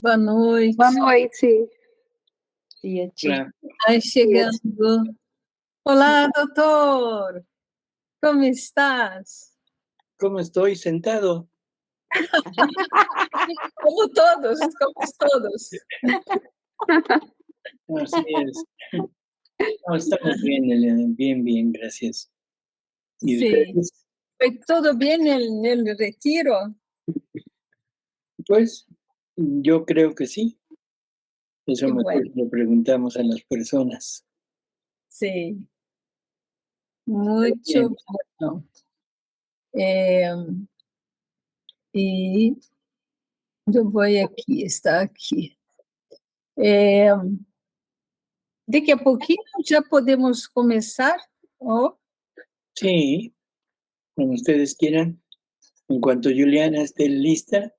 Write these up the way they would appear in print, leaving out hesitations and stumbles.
Boa noite. Boa noite. Olá. Ai, chegando. Olá, doutor. Como estás? ¿Cómo estoy sentado? Como todos. Así es. No, estamos bien, Elena, bien, gracias. ¿Y Sí. ustedes? ¿Fue todo bien en el retiro? Pues yo creo que sí. Eso Qué mejor bueno. lo preguntamos a las personas. Sí. Mucho Bien. bueno. Y yo voy aquí, está aquí. Daqui a pouquinho já podemos começar? Oh, Sí, como ustedes quieran. En cuanto Juliana esté lista.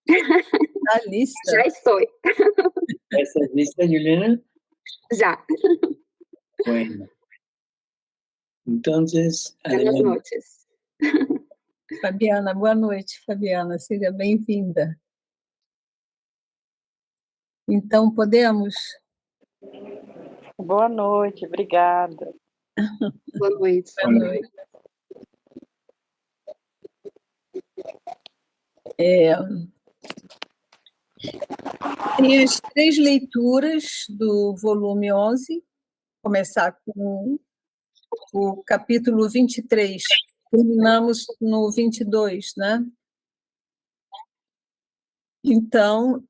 está lista. Já estou. ¿Ya estás lista, Juliana? Já. Bueno. Entonces, Buenas adelante. noches. Fabiana, boa noite, Fabiana. Seja bem-vinda. Então, podemos? Boa noite, obrigada. Boa noite. Boa noite. Tem as 3 leituras do volume 11, começar com o capítulo 23. Terminamos no 22, né? Então,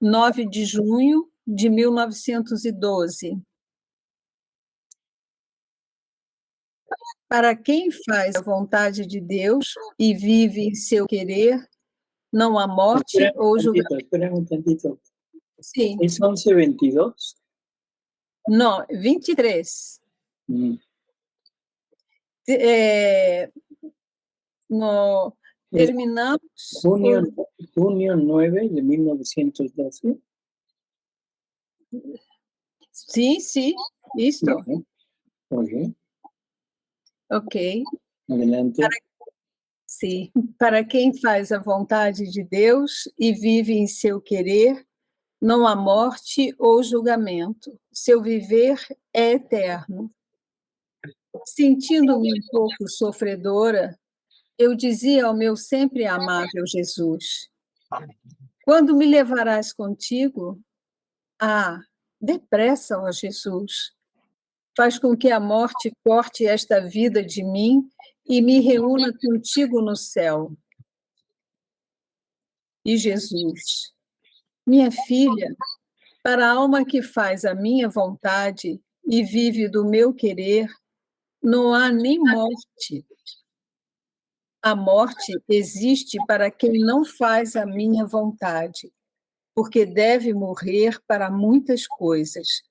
9 de junho de 1912. Para quem faz a vontade de Deus e vive em seu querer, não há morte ou julgamento. Espera un tantito. Sim. ¿Es 11:22? Não, 23. Terminamos... Junio 9 de 1912. Sim, isso. Okay. Ok. Adelante. Sim. Para quem faz a vontade de Deus e vive em seu querer, não há morte ou julgamento. Seu viver é eterno. Sentindo-me um pouco sofredora, eu dizia ao meu sempre amável Jesus: quando me levarás contigo? Ah, depressa, ó Jesus. Faz com que a morte corte esta vida de mim e me reúna contigo no céu. E Jesus: minha filha, para a alma que faz a minha vontade e vive do meu querer, não há nem morte. A morte existe para quem não faz a minha vontade, porque deve morrer para muitas coisas,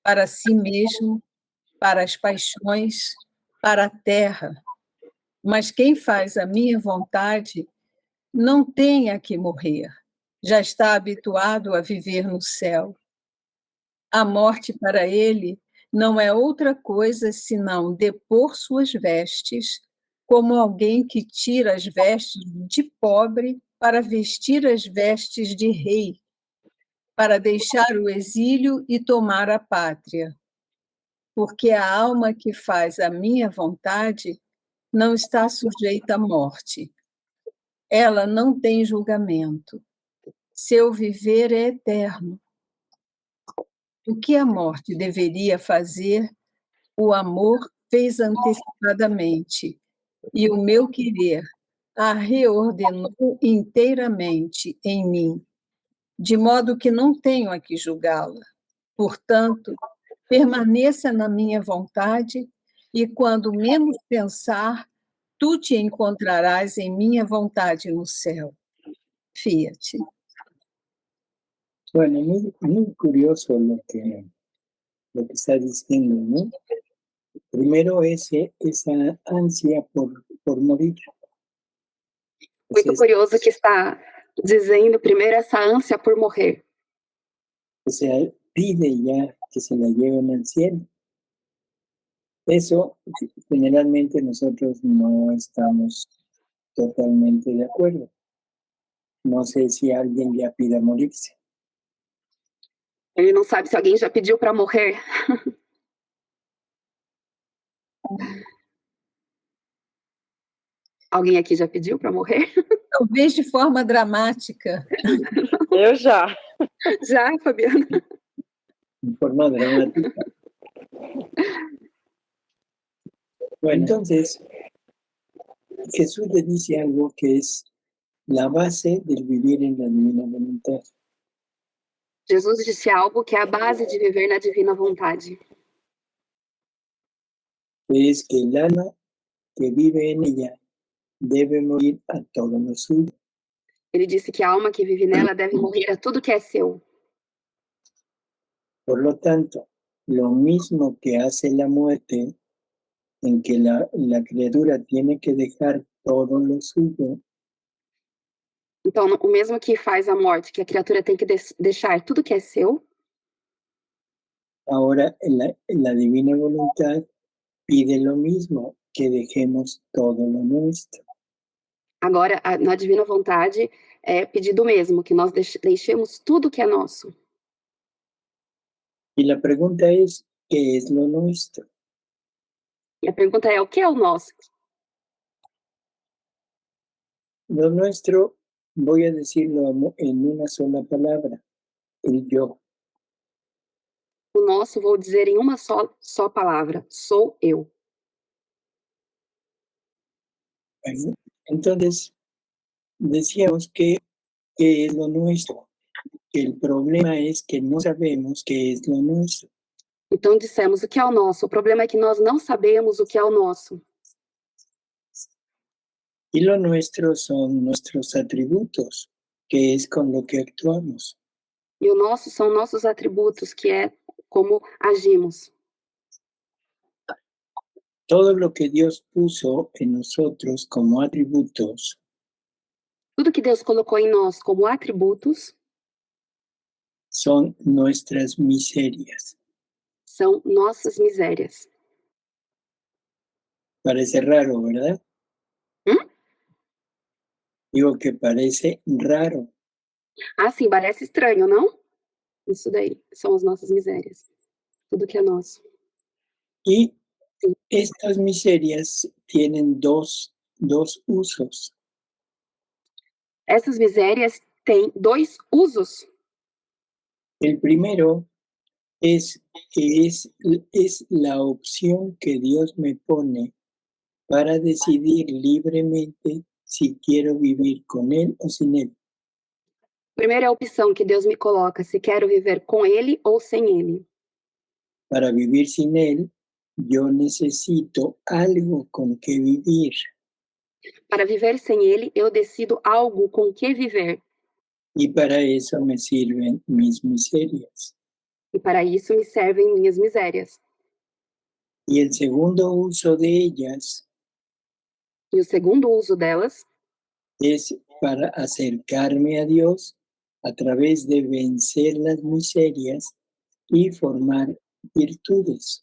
para si mesmo, para as paixões, para a terra. Mas quem faz a minha vontade não tem a que morrer, já está habituado a viver no céu. A morte para ele não é outra coisa senão depor suas vestes, como alguém que tira as vestes de pobre para vestir as vestes de rei, para deixar o exílio e tomar a pátria. Porque a alma que faz a minha vontade não está sujeita à morte. Ela não tem julgamento. Seu viver é eterno. O que a morte deveria fazer, o amor fez antecipadamente, e o meu querer a reordenou inteiramente em mim, de modo que não tenho a que julgá-la. Portanto, permaneça na minha vontade, e quando menos pensar, tu te encontrarás em minha vontade no céu. Fiat. Bueno, muy curioso lo que está diciendo, ¿no? Primero esa ansia por morir. Muito curioso que está dizendo primeiro essa ânsia por morrer. O sea, pide ya que se la lleven al cielo. Eso generalmente nosotros no estamos totalmente de acuerdo. No sé si alguien ya pida morirse. Ele não sabe se alguém já pediu para morrer. Alguém aqui já pediu para morrer? Talvez de forma dramática. Eu já. Já, Fabiana? En forma dramática. Bueno, entonces, Jesús le dice algo que es la base del vivir en la divina voluntad. Jesus disse algo que é a base de viver na divina vontade. Es que el alma que vive en ella debe morir a todo lo suyo. Ele disse que a alma que vive nela deve morrer a tudo que é seu. Por lo tanto, lo mismo que hace la muerte, en que la criatura tiene que dejar todo lo suyo, Então, o mesmo que faz a morte, que a criatura tem que deixar tudo que é seu, ahora la divina voluntad pide lo mismo, que dejemos todo lo nuestro. agora, na divina vontade, é pedido o mesmo, que nós deixemos tudo que é nosso. Y la pregunta es, ¿qué es lo nuestro? E a pergunta é, o que é o nosso? Lo nuestro, voy a decirlo en una sola palabra, el yo. O nosso, vou dizer em uma só palavra, sou eu. Bueno, entonces, decíamos que ¿qué es lo nuestro? El problema es que no sabemos qué es lo nuestro. Então dissemos o que é o nosso. O problema é que nós não sabemos o que é o nosso. Y lo nuestro son nuestros atributos, que es con lo que actuamos. E o nosso são nossos atributos, que é como agimos. Todo lo que Dios puso en nosotros como atributos Tudo que Deus colocou em nós como atributos son nuestras miserias. são nossas misérias. Parece raro, ¿verdad? Digo que parece raro. Ah, sim, parece estranho, não? Isso daí, são as nossas misérias. Tudo que é nosso. Y estas miserias tienen dos usos. Essas misérias têm dois usos. El primero es la opción que Dios me pone para decidir libremente si quiero vivir con Él o sin Él. Primeiro é a opção que Deus me coloca, se quero viver com Ele ou sem Ele. Para vivir sin Él, yo necesito algo con que vivir. Para viver sem Ele, eu decido algo com que viver. Y para eso me sirven mis miserias. E para isso me servem minhas misérias. Y el segundo uso de ellas E o segundo uso delas es para acercarme a Dios a través de vencer las miserias y formar virtudes.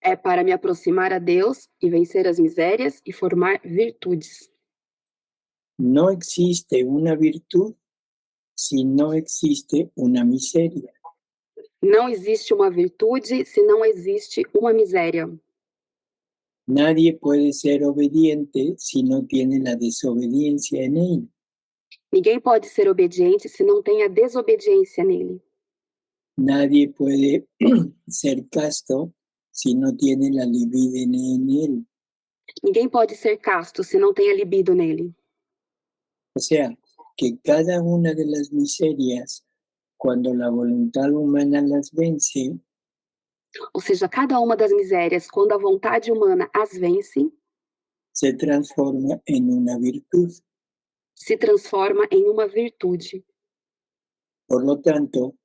é para me aproximar a Deus e vencer as misérias e formar virtudes. No existe una virtud si no existe una miseria. Não existe uma virtude se não existe uma miséria. Nadie puede ser obediente si no tiene la desobediencia en él. Ninguém pode ser obediente se não tem a desobediência nele. Nadie puede ser casto si no tiene la libido en él. Ninguém pode ser casto se não tem a libido nele. O sea, que cada una de las miserias, cuando la voluntad humana las vence, Ou seja, cada uma das misérias, quando a vontade humana as vence, se transforma en una virtud. se transforma em uma virtude. Por lo tanto,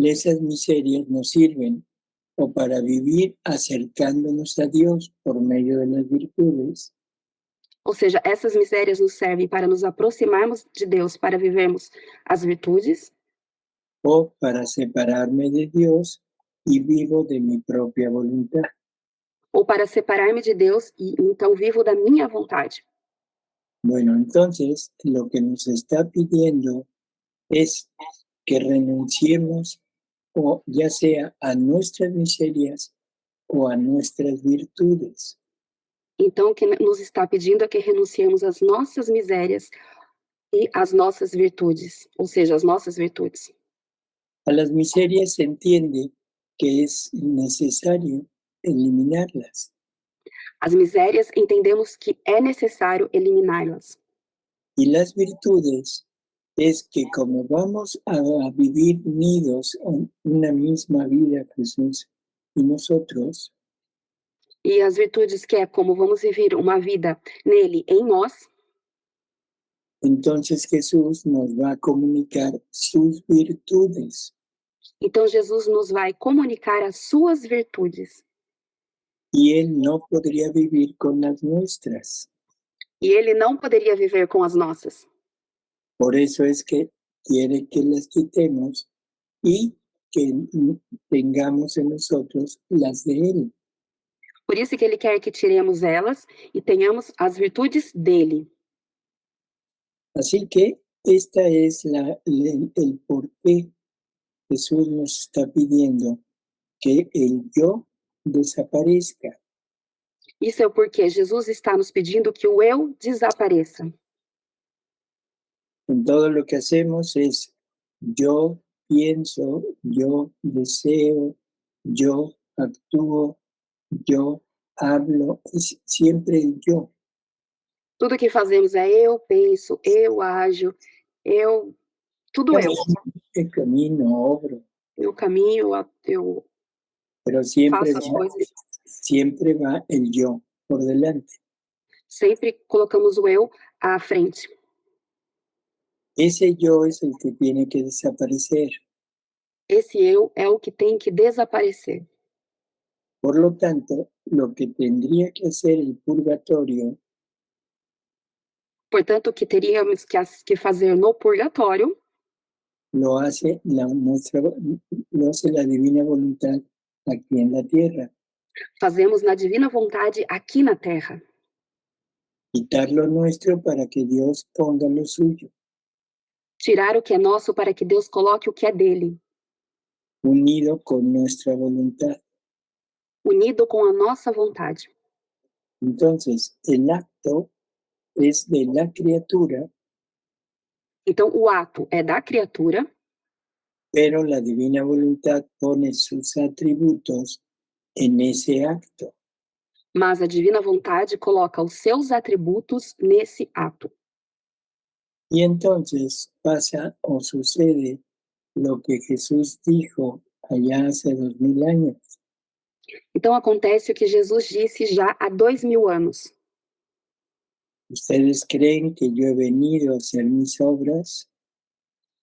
esas miserias nos sirven o para vivir acercándonos a Dios por medio de las virtudes, Ou seja, essas misérias nos servem para nos aproximarmos de Deus, para vivermos as virtudes, o para separarme de Dios y vivo de mi propia voluntad. ou para separar-me de Deus e então vivo da minha vontade. Bueno, entonces lo que nos está pidiendo es que renunciemos o ya sea a nuestras miserias o a nuestras virtudes. Então, o que nos está pedindo é que renunciemos às nossas misérias e às nossas virtudes, ou seja, às nossas virtudes. A las miserias se entiende que es necesario eliminarlas. As misérias entendemos que é necessário eliminá-las. Y las virtudes es que como vamos a vivir unidos en una misma vida, Jesús y nosotros, E as virtudes, que é como vamos viver uma vida nele, em nós, entonces Jesús nos va a comunicar sus virtudes então Jesus nos vai comunicar as suas virtudes. y Él no podría vivir con las nuestras. E ele não poderia viver com as nossas. Por eso es que quiere que las quitemos y que tengamos en nosotros las de Él. Por isso que ele quer que tiremos elas e tenhamos as virtudes dele. Así que esta es el por qué Jesús nos está pidiendo que el yo desaparezca. Isso é o porquê Jesus está nos pedindo que o eu desapareça. En todo lo que hacemos es yo pienso, yo deseo, yo actúo, yo hablo, es siempre el yo. Tudo que fazemos é eu penso, eu ajo, tudo eu. El camino, obro, Eu caminho, eu pero siempre faço as coisas. siempre va el yo por delante. Sempre colocamos o eu à frente. Ese yo es el que tiene que desaparecer. Esse eu é o que tem que desaparecer. Por lo tanto, lo que tendría que hacer el purgatorio Portanto, o que teríamos que fazer no purgatório, lo hace la divina voluntad aquí en la tierra. fazemos na divina vontade aqui na Terra. Quitar lo nuestro para que Dios ponga lo suyo. Tirar o que é nosso para que Deus coloque o que é dele. Unido con nuestra voluntad. Unido com a nossa vontade. Entonces, el acto es de la criatura. Então, o ato é da criatura, pero la divina voluntad pone sus atributos en ese acto. mas a divina vontade coloca os seus atributos nesse ato. Y entonces pasa o sucede lo que Jesús dijo allá hace 2000 años. Então, acontece o que Jesus disse já há 2000 anos. ¿Ustedes creen que yo he venido a hacer mis obras?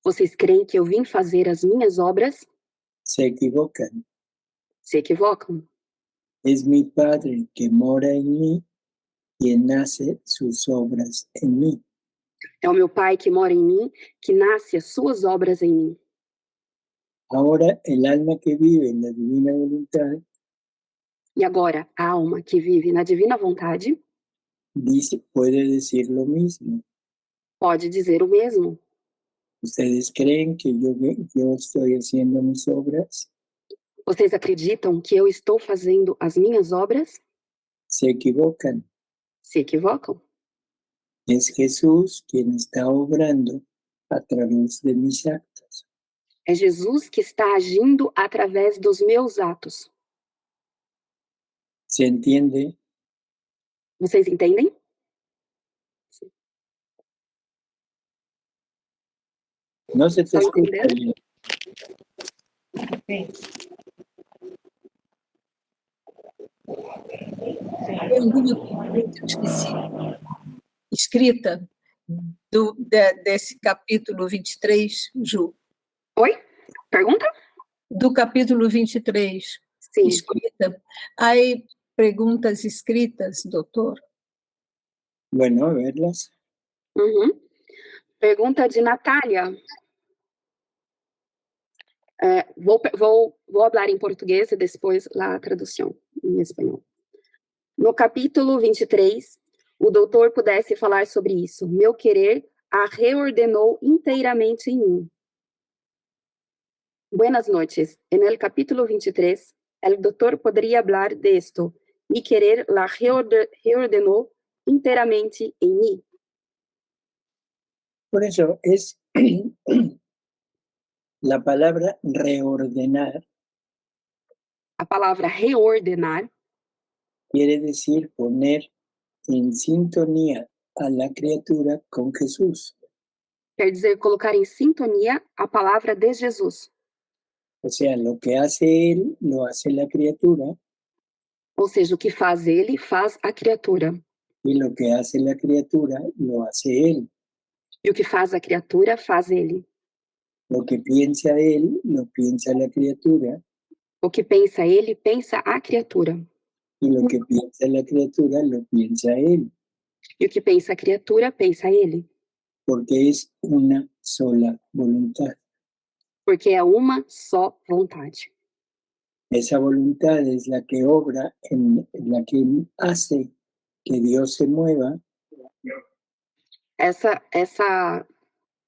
Vocês creem que eu vim fazer as minhas obras? Se equivocan. Se equivocam. Es mi Padre que mora en mí quien hace sus obras en mí. É o meu Pai que mora em mim, que nasce as suas obras em mim. Ahora el alma que vive en la divina voluntad E agora, a alma que vive na divina vontade puede decir lo mismo. pode dizer o mesmo. ¿Ustedes creen que yo estoy haciendo mis obras? Vocês acreditam que eu estou fazendo as minhas obras? Se equivocan. Se equivocam. Es Jesús quien está obrando a través de mis actos. É Jesus que está agindo através dos meus atos. ¿Se entiende? Vocês entendem? No se te ¿Están escucha entendiendo? bien. Tem alguma pergunta, esqueci, escrita desse capítulo 23, Ju? Oi? Pergunta? Do capítulo 23, Sim. escrita. Hay perguntas escritas, doutor? Bueno, a verlas. Uhum. Pergunta de Natália. Vou falar em português e depois a tradução em espanhol. No capítulo 23, o doutor pudesse falar sobre isso. Meu querer a reordenou inteiramente em mim. Buenas noches. En el capítulo 23, el doctor podría hablar de esto. Mi querer la reordenó enteramente en mí. Por eso es la palabra reordenar, A palavra reordenar quiere decir poner en sintonía a la criatura con Jesús. quer dizer colocar em sintonia a palavra de Jesus. O sea, lo que hace él, lo hace la criatura, Ou seja, o que faz ele, faz a criatura. y lo que hace la criatura, lo hace él. E o que faz a criatura, faz ele. Lo que piensa él, lo piensa la criatura, O que pensa ele, pensa a criatura. y lo que piensa la criatura, lo piensa él, E o que pensa a criatura, pensa ele. porque es una sola voluntad. Porque é uma só vontade. Esa voluntad es la que obra, la que hace que Dios se mueva. Essa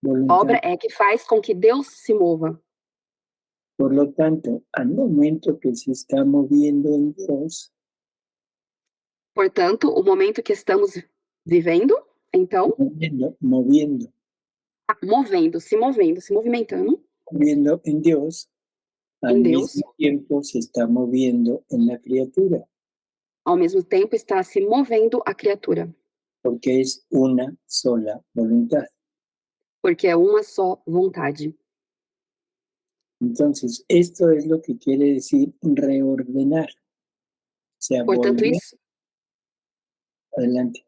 Voluntad. obra é que faz com que Deus se mova. Por lo tanto, al momento que se está moviendo en Dios, Portanto, o momento que estamos vivendo, então, moviendo se movimentando en Dios, al en Dios, mismo tiempo se está moviendo en la criatura, ao mesmo tempo está se movendo a criatura. porque es una sola voluntad. Porque é uma só vontade. Entonces, esto es lo que quiere decir reordenar. O sea, Portanto, volver. isso, Adelante.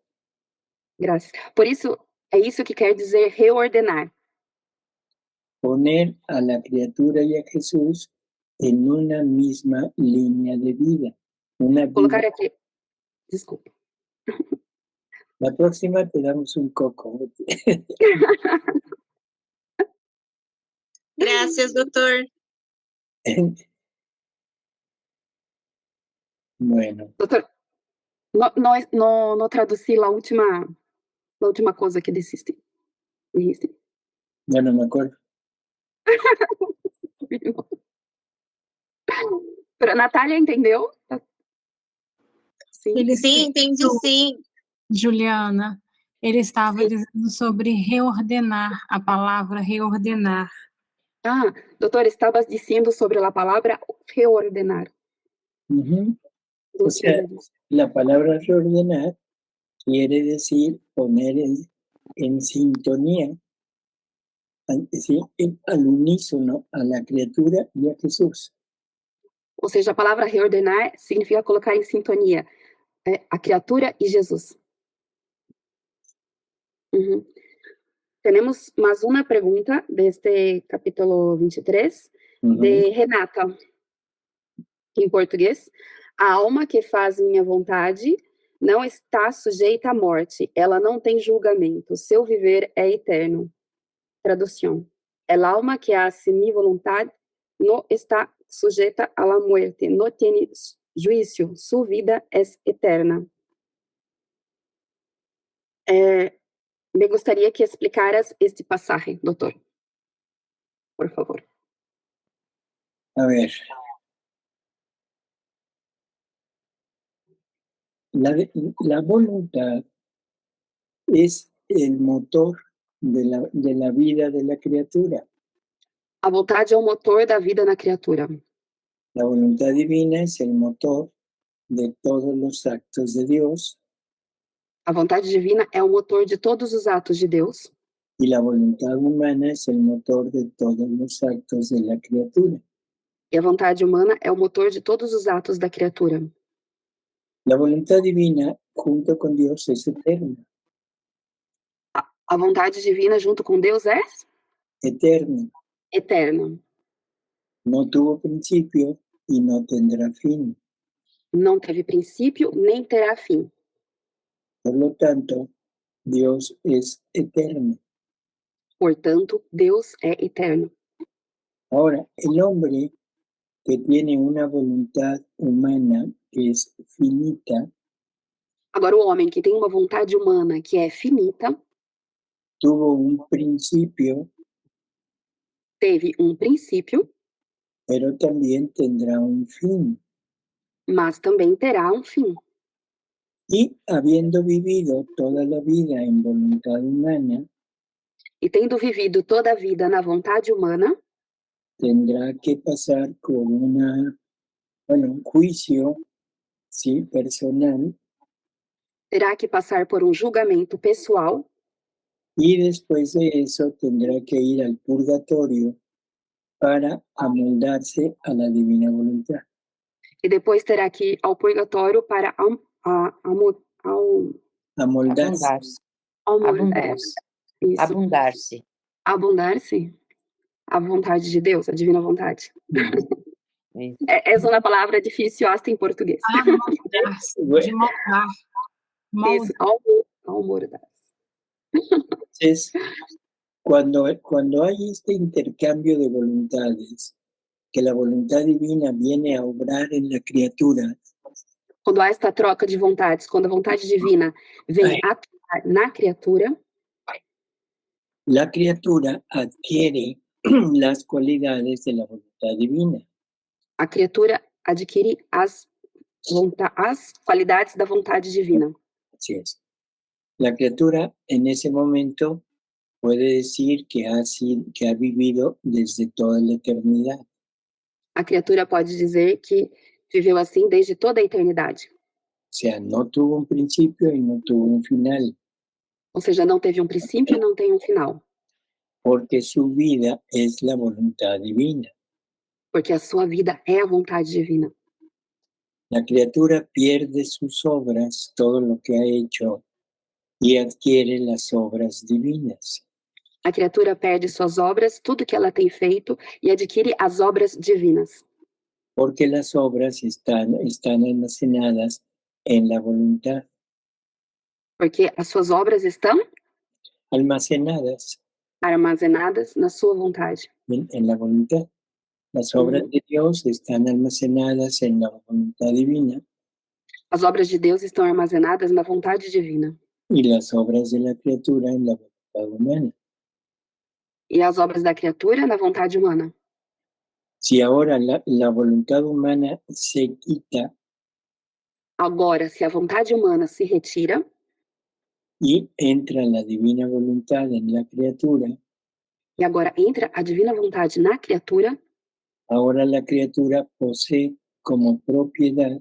graças. Por isso, é isso que quer dizer reordenar. Poner a la criatura y a Jesús en una misma línea de vida. Una Colocar vida. aqui. Desculpa. La próxima te damos un coco. Gracias, doutor. Bueno, Doutor, não traduzi a última coisa que dijiste. ya no me acuerdo. Pero a Natália entendeu? Sim. Sim, entendi sim. Juliana, ele estava Sim. dizendo sobre reordenar, a palavra reordenar. Ah, doutor, estavas dizendo sobre a palavra reordenar. Ujú. Do O sea, la palabra reordenar quiere decir poner en sintonía, es decir, al unísono a la criatura y a Jesús. Ou seja, a palavra reordenar significa colocar em sintonia a criatura e Jesus. Uhum. Temos mais uma pergunta deste capítulo 23, de Renata, em português. A alma que faz minha vontade não está sujeita à morte, ela não tem julgamento, seu viver é eterno. Tradução. El alma que hace mi voluntad no está sujeta a la muerte, no tiene juicio, su vida es eterna. Me gostaria que explicaras este pasaje, doutor. Por favor. A ver. La voluntad es el motor de la vida de la criatura. A vontade é o motor da vida na criatura. La voluntad divina es el motor de todos los actos de Dios. A vontade divina é o motor de todos os atos de Deus. Y la voluntad humana es el motor de todos los actos de la criatura. E a vontade humana é o motor de todos os atos da criatura. La voluntad divina, junto con Dios, es eterna. A vontade divina, junto com Deus, é Eterna. eterna. No tuvo principio y no tendrá fin. Não teve princípio, nem terá fim. Por lo tanto, Dios es eterno. Portanto, Deus é eterno. Ahora, el hombre que tiene una voluntad humana que es finita, Agora, o homem que tem uma vontade humana que é finita, tuvo un principio, teve um princípio, pero también tendrá un fin. mas também terá um fim. Y habiendo vivido toda la vida en voluntad humana, E tendo vivido toda a vida na vontade humana, tendrá que pasar con un juicio, sí, personal, terá que passar por um julgamento pessoal, y después de eso tendrá que ir al purgatorio para amoldarse a la divina voluntad. e depois terá que ir ao purgatório para Amoldarse. Abundar-se. isso, Abundar-se. abundar-se à vontade de Deus, a divina vontade. Isso. Essa é uma palavra difícil hasta em português. Amoldar-se, de moldar. Isso, amoldar. Entonces, cuando hay este intercambio de voluntades, que la voluntad divina viene a obrar en la criatura, Quando há esta troca de vontades, quando a vontade divina vem atuar na criatura, la criatura adquiere las cualidades de la voluntad divina. a criatura adquire as qualidades da vontade divina. Así es. La criatura en ese momento puede decir que ha vivido desde toda la eternidad. A criatura pode dizer que viveu assim desde toda a eternidade. O sea, no tuvo un principio y no tuvo un final, Ou seja, não teve um princípio e não tem um final. porque su vida es la voluntad divina. Porque a sua vida é a vontade divina. La criatura pierde sus obras, todo lo que ha hecho, y adquiere las obras divinas. A criatura perde suas obras, tudo que ela tem feito, e adquire as obras divinas. Porque las obras están almacenadas en la voluntad. Porque as suas obras estão Almacenadas armazenadas na sua vontade. en la voluntad. Las obras de Dios están almacenadas en la voluntad divina. As obras de Deus estão armazenadas na vontade divina. Y las obras de la criatura en la voluntad humana. E as obras da criatura na vontade humana. Si ahora la voluntad humana se quita Agora, se a vontade humana se retira y entra la divina voluntad en la criatura, e agora entra a divina vontade na criatura, ahora la criatura posee como propiedad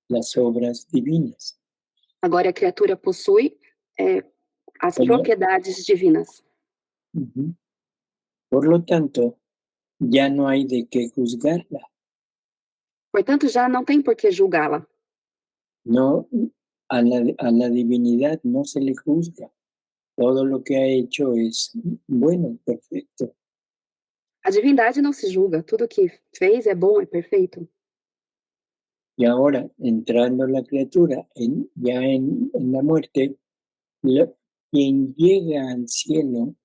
las obras divinas. agora a criatura possui as propriedades divinas. Ujú. Por lo tanto, ya no hay de qué juzgarla. Portanto, já não tem por que julgá-la. No, a la divinidad no se le juzga. Todo lo que ha hecho es bueno, perfecto. A divindade não se julga. Tudo que fez é bom, é perfeito. Y ahora, entrando la criatura ya en la muerte, quien llega al cielo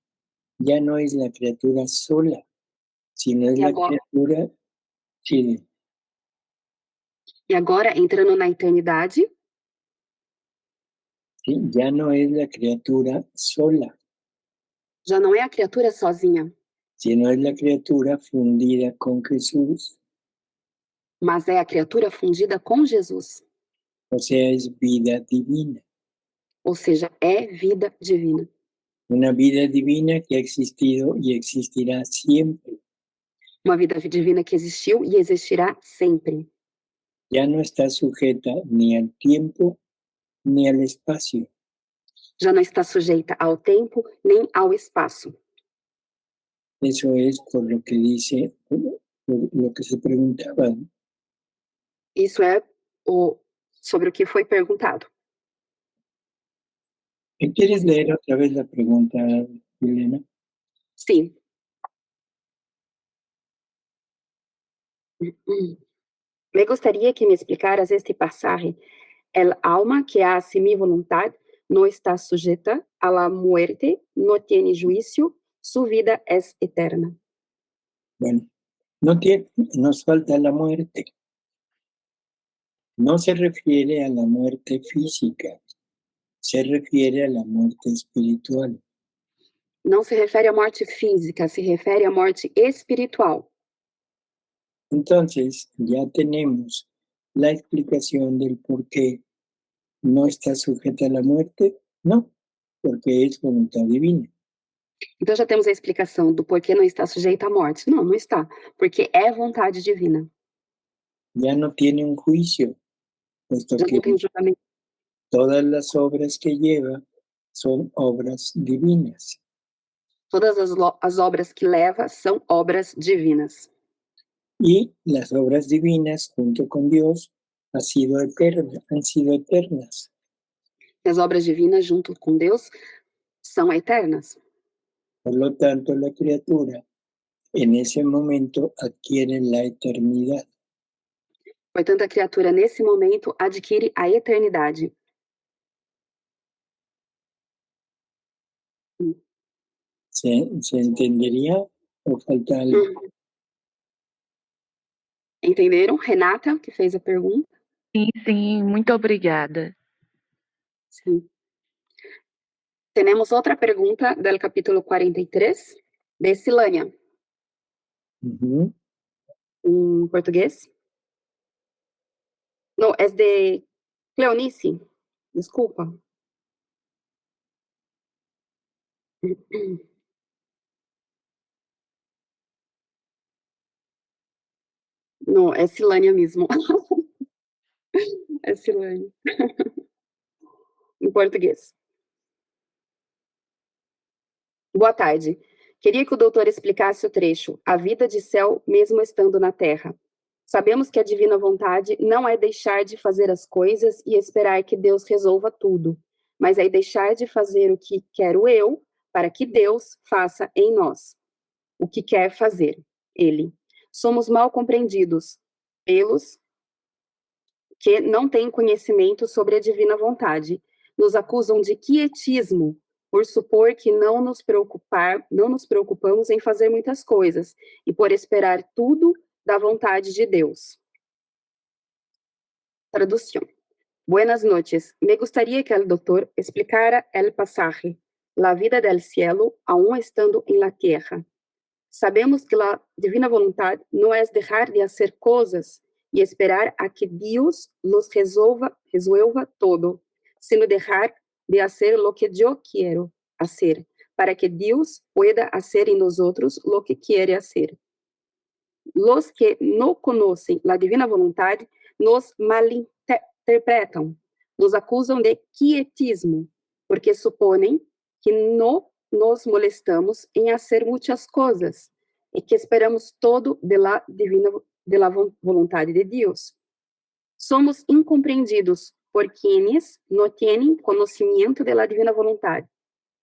ya no es la criatura sola, sino es la criatura. Sí. E agora, entrando na eternidade, Sí, ya no es la criatura sola, já não é a criatura sozinha, sino es la criatura fundida con Jesús. mas é a criatura fundida com Jesus. O sea, es vida divina. Ou seja, é vida divina. Una vida divina que ha existido y existirá siempre. Uma vida divina que existiu e existirá sempre. Ya no está sujeta ni al tiempo ni al espacio. Já não está sujeita ao tempo nem ao espaço. Eso es por lo que dice, lo que se preguntaba. Isso é sobre o que foi perguntado. ¿Quieres leer otra vez la pregunta, Elena? Sim. Me gostaria que me explicaras este pasaje. El alma que hace mi voluntad no está sujeta a la muerte, no tiene juicio, su vida es eterna. Bueno, nos falta la muerte. No se refiere a la muerte física. se refiere a la muerte espiritual. Não se refere à morte física, se refere à morte espiritual. Entonces, ya tenemos la explicación del por qué no está sujeta a la muerte. No, porque es voluntad divina. Então já temos a explicação do porquê não está sujeito à morte. Não, não está, porque é vontade divina. Ya no tiene un juicio, puesto Já que não tem julgamento. todas las obras que lleva son obras divinas. Todas as obras que leva são obras divinas. Y las obras divinas, junto con Dios, han sido eternas. As obras divinas, junto com Deus, são eternas. Por lo tanto, la criatura en ese momento adquiere la eternidad. Portanto, a criatura, nesse momento, adquire a eternidade. ¿Se entendería o falta algo? Entenderam? Renata, que fez a pergunta. Sim, muito obrigada. Sim. Temos outra pergunta do capítulo 43, de Silânia. Em português. Não, é de Cleonice. Desculpa. Não, é Silânia mesmo. É Silânia. Em português. Boa tarde. Queria que o doutor explicasse o trecho, a vida de céu mesmo estando na terra. Sabemos que a divina vontade não é deixar de fazer as coisas e esperar que Deus resolva tudo, mas é deixar de fazer o que quero eu, para que Deus faça em nós o que quer fazer, Ele. Somos mal compreendidos pelos que não têm conhecimento sobre a divina vontade. Nos acusam de quietismo, por supor que não nos preocupamos em fazer muitas coisas, e por esperar tudo da vontade de Deus. Tradução. Buenas noches. Me gustaría que el doctor explicara el pasaje, la vida del cielo aún estando en la tierra. Sabemos que la divina voluntad no es dejar de hacer cosas y esperar a que Dios los resuelva todo, sino dejar de hacer lo que yo quiero hacer, para que Dios pueda hacer en nosotros lo que quiere hacer. Los que no conocen la divina voluntad nos malinterpretan, nos acusan de quietismo, porque suponen que no nos molestamos en hacer muchas cosas y que esperamos todo de la voluntad de Dios. Somos incompreendidos por quienes no tienen conocimiento de la divina voluntad.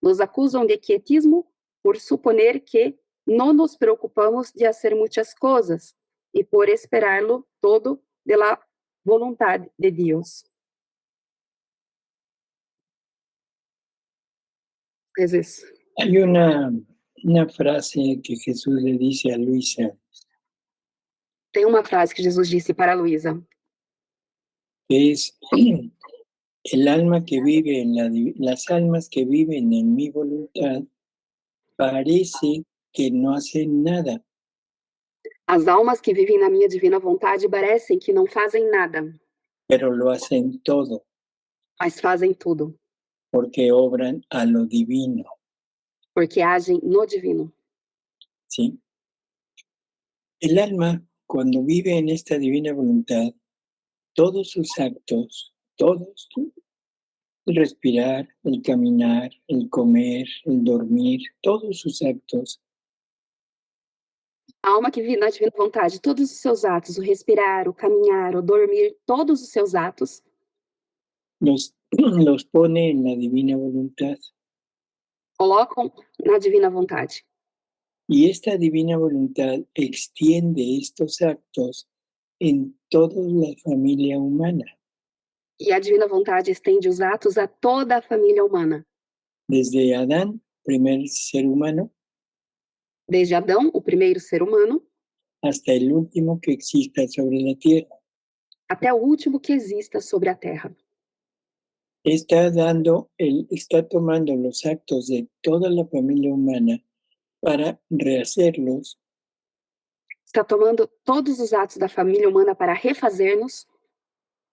Nos acusan de quietismo por suponer que no nos preocupamos de hacer muchas cosas y por esperarlo todo de la voluntad de Dios. Es eso. Hay una frase que Jesús le dice a Luisa. Tem uma frase que Jesus disse para Luísa. Que es, el alma que vive las almas que viven en mi voluntad parece que no hacen nada. As almas que vivem na minha divina vontade parecem que não fazem nada. Pero lo hacen todo. Mas fazem tudo. Porque obran a lo divino. Porque agem no divino. ¿Sí? El alma, cuando vive en esta divina voluntad, todos sus actos, todos, el respirar, el caminar, el comer, el dormir, todos sus actos. A alma que vive na divina vontade, todos os seus atos, o respirar, o caminhar, o dormir, todos os seus atos, los pone en la divina voluntad. Colocam na divina vontade. Y esta divina voluntad extiende estos actos en toda la familia humana. E a divina vontade estende os atos a toda a família humana. Desde Adán, primer ser humano, desde Adão, o primeiro ser humano, hasta el último que exista sobre la tierra. Até o último que exista sobre a terra. está tomando los actos de toda la familia humana para rehacerlos. Está tomando todos os atos da família humana para refazer-nos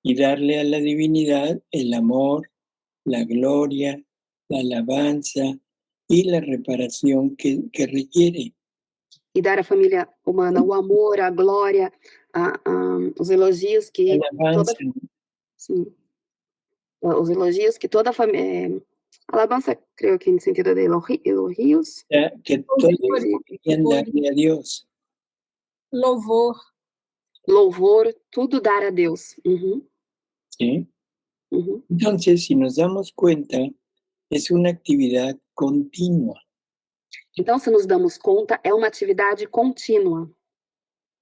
y darle a la divinidad el amor, la gloria, la alabanza y la reparación que requiere. e dar à família humana o amor, a glória, os elogios que Alabanza, sim, os elogios que toda família, alabanza creo que en sentido de elogios, que todos querían darle a Dios. Louvor. Louvor, tudo dar a Deus. ¿Sí? Entonces, si nos damos cuenta, es una actividad continua. Então, se nos damos conta, é uma atividade contínua.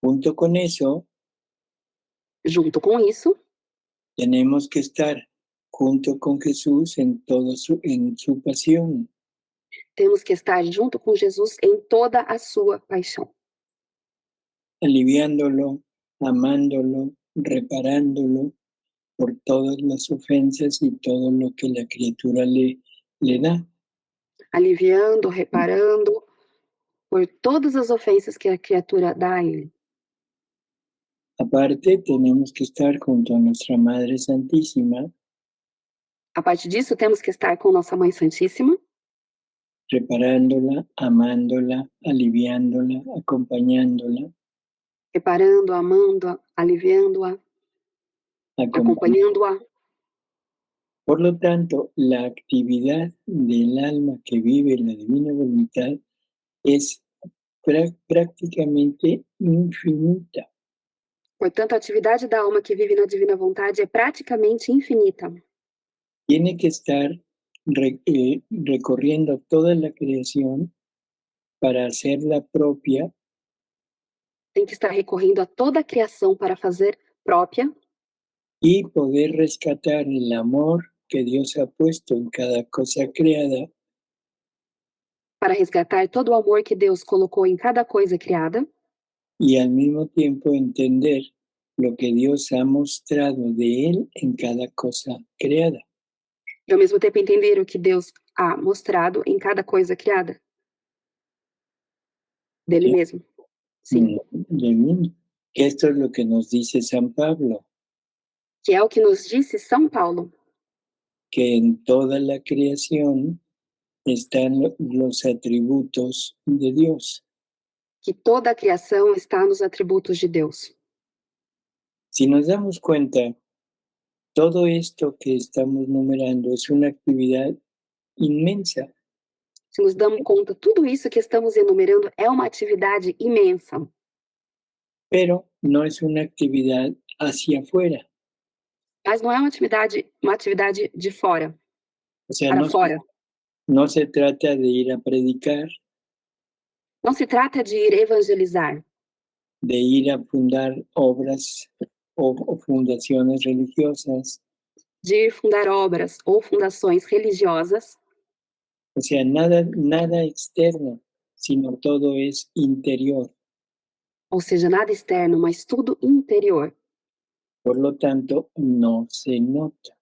Junto con eso, Junto com isso, tenemos que estar junto con Jesús en su pasión. temos que estar junto com Jesus em toda a sua paixão. Aliviándolo, amándolo, reparándolo por todas las ofensas y todo lo que la criatura le da. Aliviando, reparando por todas as ofensas que a criatura dá a ele. Aparte, tenemos que estar junto a nuestra Madre Santísima. A partir disso, temos que estar com nossa Mãe Santíssima, reparándola, amándola, aliviándola, acompañándola. reparando, amando, aliviando-a, acompañando-a. Por lo tanto, la actividad del alma que vive en la divina voluntad es prácticamente infinita. Portanto, a atividade da alma que vive na divina vontade é praticamente infinita. Tiene que estar recorriendo toda la creación para hacerla propia. Tem que estar recorrendo a toda a criação para fazer própria. Y poder rescatar el amor que Dios ha puesto en cada cosa creada. Para resgatar todo o amor que Deus colocou em cada coisa criada. Y al mismo tiempo entender lo que Dios ha mostrado de Él en cada cosa creada. E ao mesmo tempo entender o que Deus ha mostrado em cada coisa criada. Dele ¿Sí? mesmo. Sim. Del mundo. Que esto es lo que nos dice San Pablo. Que é o que nos disse São Paulo. Que en toda la creación están los atributos de Dios. Que toda a criação está nos atributos de Deus. Si nos damos cuenta, todo esto que estamos numerando es una actividad inmensa. Se nos damos conta, tudo isso que estamos enumerando é uma atividade imensa. Pero no es una actividad hacia afuera. Mas não é uma atividade de fora, O sea, para fora. No se trata de ir a predicar. Não se trata de ir evangelizar. De ir a fundar obras o fundaciones religiosas. De ir fundar obras ou fundações religiosas. O sea, nada externo, sino todo es interior. Ou seja, nada externo, mas tudo interior. Por lo tanto, no se nota.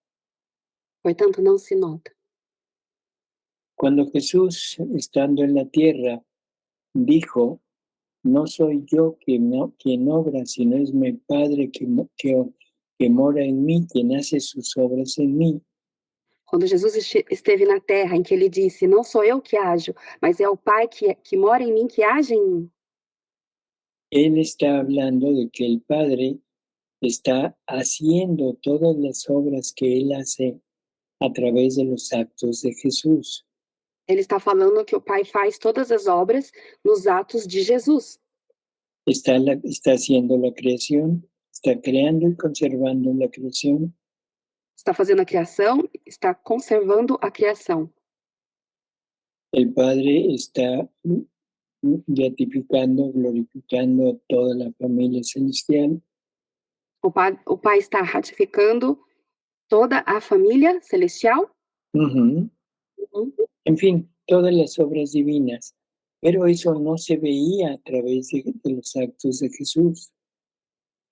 Portanto, não se nota. Cuando Jesús, estando en la tierra, dijo, no soy yo quien obra, sino es mi Padre que mora en mí, quien hace sus obras en mí. Quando Jesus esteve na terra, em que ele disse, não sou eu que ajo, mas é o Pai que mora em mim, que age em mim. Él está hablando de que el Padre está haciendo todas las obras que Él hace a través de los actos de Jesús. Ele está falando que o Pai faz todas as obras nos atos de Jesus. Está haciendo la creación, está creando y conservando la creación. Está fazendo a criação, está conservando a criação. El Padre está beatificando, glorificando a toda la familia celestial. O Pai está ratificando toda a família celestial. En fin, todas las obras divinas. Pero eso no se veía a través de los actos de Jesús.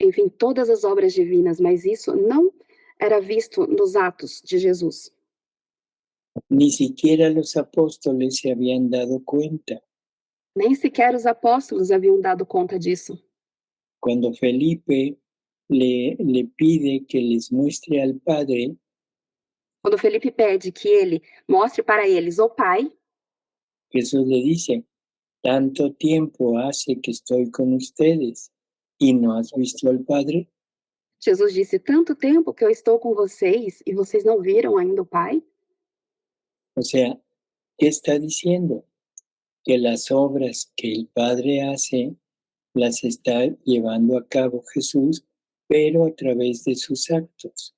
Enfim, todas as obras divinas, mas isso não era visto nos atos de Jesus. Ni siquiera los apóstoles se habían dado cuenta. Nem sequer os apóstolos haviam dado conta disso. Cuando Felipe le pide que les muestre al Padre, Quando Felipe pede que ele mostre para eles o Pai, Jesús le dice, tanto tiempo hace que estoy con ustedes y no has visto al Padre. Jesus disse, tanto tempo que eu estou com vocês e vocês não viram ainda o Pai? O sea, ¿qué está diciendo? Que las obras que el Padre hace las está llevando a cabo Jesús, pero a través de sus actos.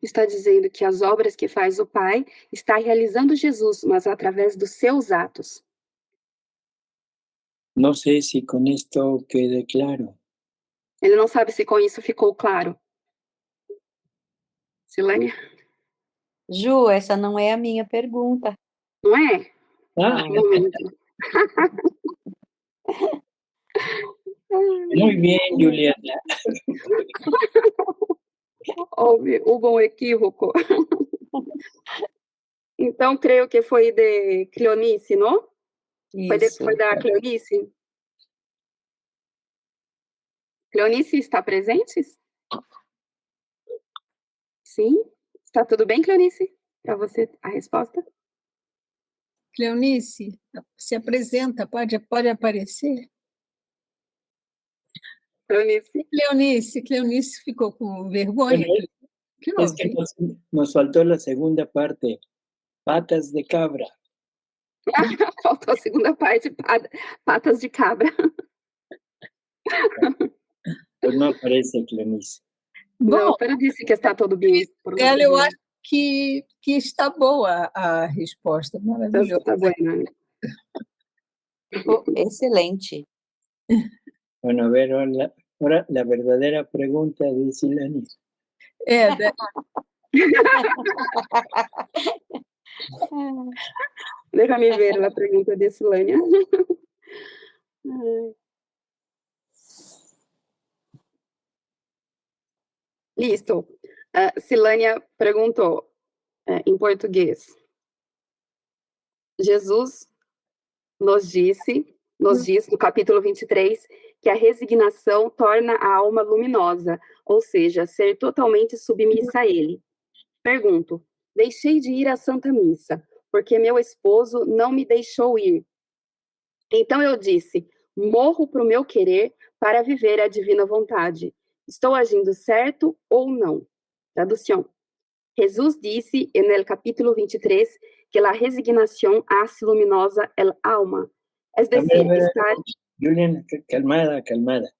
Está dizendo que as obras que faz o Pai está realizando Jesus, mas através dos seus atos. No sé si con esto quede claro. Ele não sabe se com isso ficou claro. Silânia? Ju, essa não é a minha pergunta. Não é? Ah, Um momento. muy bien, Juliana. Houve um equívoco. Então, creio que foi de Cleonice, não? Isso. Foi da Cleonice? Cleonice está presente? Sim? Está tudo bem, Cleonice? Para você a resposta? Cleonice, se apresenta, pode aparecer? Cleonice ficou com vergonha? Es que nos faltó la segunda parte, patas de cabra. Faltou a segunda parte, patas de cabra. Pues no aparece, Cleonice. Não, pero disse que está tudo bem. Ela, eu acho que está boa a resposta, maravilhosa. Está buena. Excelente. Bueno, a ver, ahora la verdadera pregunta de Silania. Déjame ver a pergunta de Silânia. Listo. Silânia perguntou em português. Jesus nos diz no capítulo 23, que a resignação torna a alma luminosa, ou seja, ser totalmente submissa a ele. Pergunto, deixei de ir à Santa Missa, porque meu esposo não me deixou ir. Então eu disse, morro para o meu querer para viver a divina vontade. Estou agindo certo ou não? Tradução. Jesus disse no capítulo 23 que a resignação hace luminosa el alma. Es decir, estar... Juliana, calmada.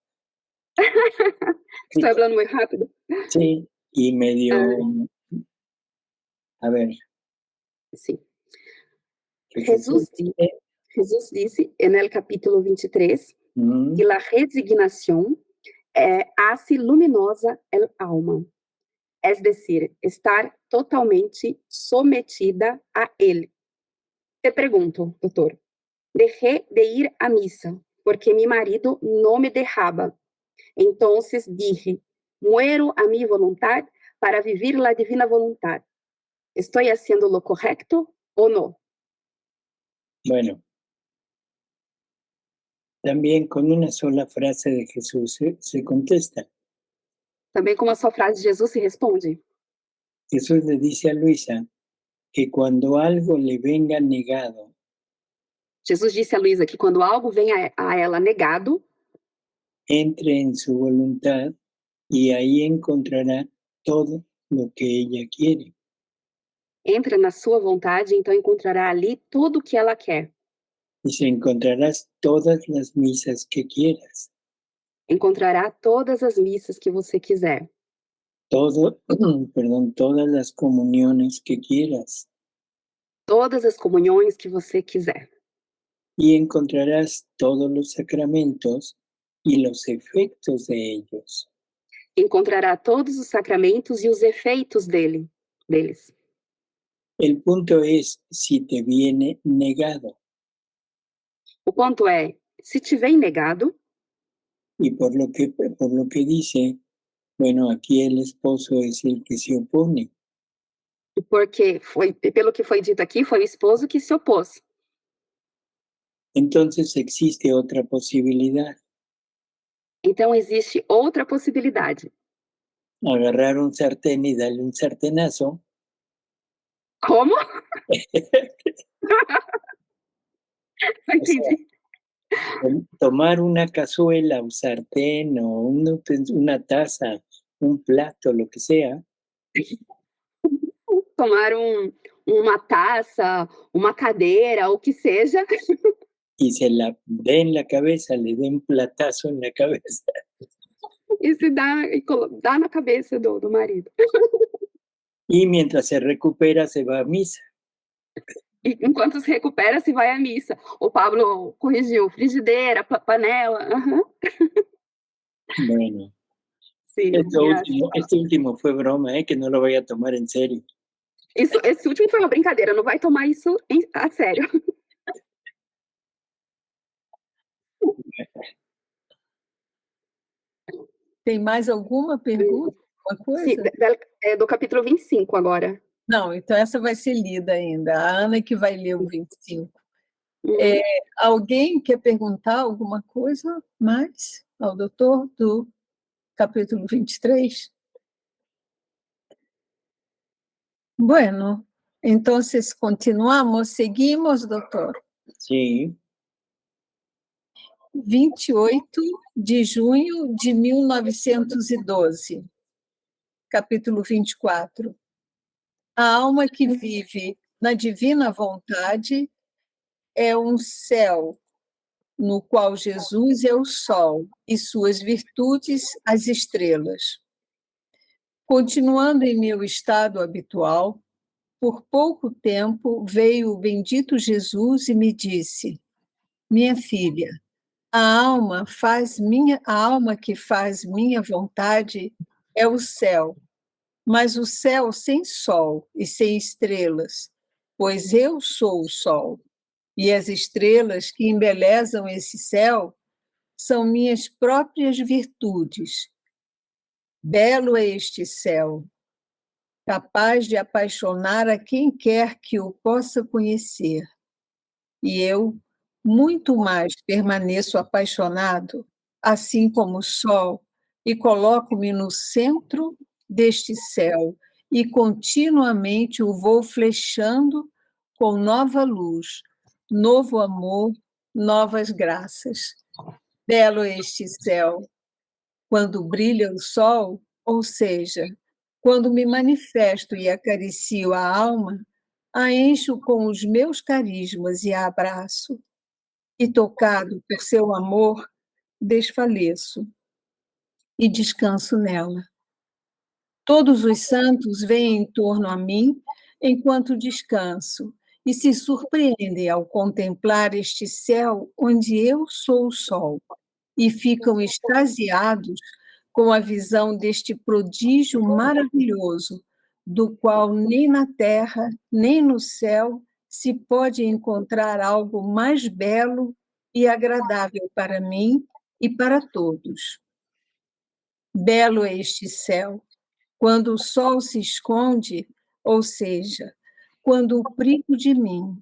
Estoy hablando muy rápido. Sí, y medio... A ver. Sí. Jesús dice en el capítulo 23 que la resignación hace luminosa el alma. Es decir, estar totalmente sometida a Él. Te pregunto, doutor, dejé de ir a misa porque mi marido no me dejaba. Entonces dije, muero a mi voluntad para vivir la divina voluntad. ¿Estoy haciendo lo correcto o no? Bueno, también con una sola frase de Jesús se contesta. Também com uma só frase de Jesus se responde. Jesús le dice a Luisa que cuando algo le venga negado, Jesus disse a Luisa que quando algo vem a ela negado, entre en su voluntad y ahí encontrará todo lo que ella quiere. Entra na sua vontade, então encontrará ali tudo o que ela quer. Dice, encontrarás todas las misas que quieras. Encontrará todas as missas que você quiser. Todas las comuniones que quieras. Todas as comunhões que você quiser. Y encontrarás todos los sacramentos y los efectos de ellos. Encontrará todos os sacramentos e os efeitos deles. El punto es si te viene negado. O ponto é, se te vem negado, Y por lo que dice, Bueno, aquí el esposo es el que se opone. Porque pelo que foi dito aqui, foi o esposo que se opôs. Entonces existe otra posibilidad. Então existe outra possibilidade. Agarrar un sartén y darle un sartenazo. Como? Não entendi. Tomar una cazuela, un sartén o una taza, un plato, lo que sea. Tomar uma taça, uma cadeira, o que seja. Y se la dé en la cabeza, le dé un platazo en la cabeza. E se dá na cabeça do marido. Y mientras se recupera, se va a misa. E enquanto se recupera, se vai à missa. O Pablo corrigiu, frigideira, panela. Uhum. Bueno, Sim, este último fue broma, que no lo vaya a tomar en serio. Esse último foi uma brincadeira, não vai tomar isso a sério. Tem mais alguma pergunta? Alguma coisa? Sim, do capítulo 25 agora. Não, então essa vai ser lida ainda. A Ana que vai ler o 25. Alguém quer perguntar alguma coisa mais ao doutor do capítulo 23? Bueno, entonces continuamos, seguimos, doutor. Sí. 28 de junho de 1912, capítulo 24. A alma que vive na divina vontade é um céu no qual Jesus é o sol e suas virtudes as estrelas. Continuando em meu estado habitual, por pouco tempo veio o bendito Jesus e me disse: minha filha, a alma que faz minha vontade é o céu, mas o céu sem sol e sem estrelas, pois eu sou o sol, e as estrelas que embelezam esse céu são minhas próprias virtudes. Belo é este céu, capaz de apaixonar a quem quer que o possa conhecer. E eu, muito mais, permaneço apaixonado, assim como o sol, e coloco-me no centro deste céu e continuamente o vou flechando com nova luz, novo amor, novas graças. Belo é este céu, quando brilha o sol, ou seja, quando me manifesto e acaricio a alma, a encho com os meus carismas e a abraço, e tocado por seu amor, desfaleço e descanso nela. Todos os santos vêm em torno a mim enquanto descanso e se surpreendem ao contemplar este céu onde eu sou o sol, e ficam extasiados com a visão deste prodígio maravilhoso, do qual nem na terra, nem no céu se pode encontrar algo mais belo e agradável para mim e para todos. Belo é este céu, quando o sol se esconde, ou seja, quando privo de mim,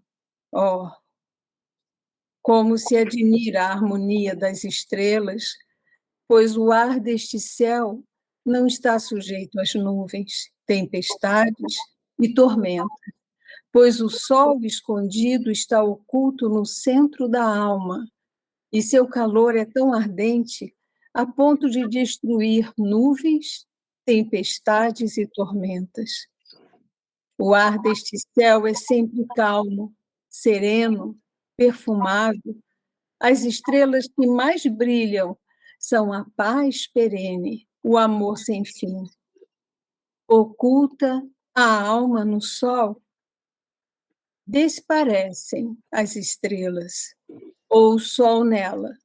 como se admira a harmonia das estrelas, pois o ar deste céu não está sujeito às nuvens, tempestades e tormentas, pois o sol escondido está oculto no centro da alma, e seu calor é tão ardente a ponto de destruir nuvens, tempestades e tormentas. O ar deste céu é sempre calmo, sereno, perfumado. As estrelas que mais brilham são a paz perene, o amor sem fim. Oculta a alma no sol, desparecem as estrelas, ou o sol nela,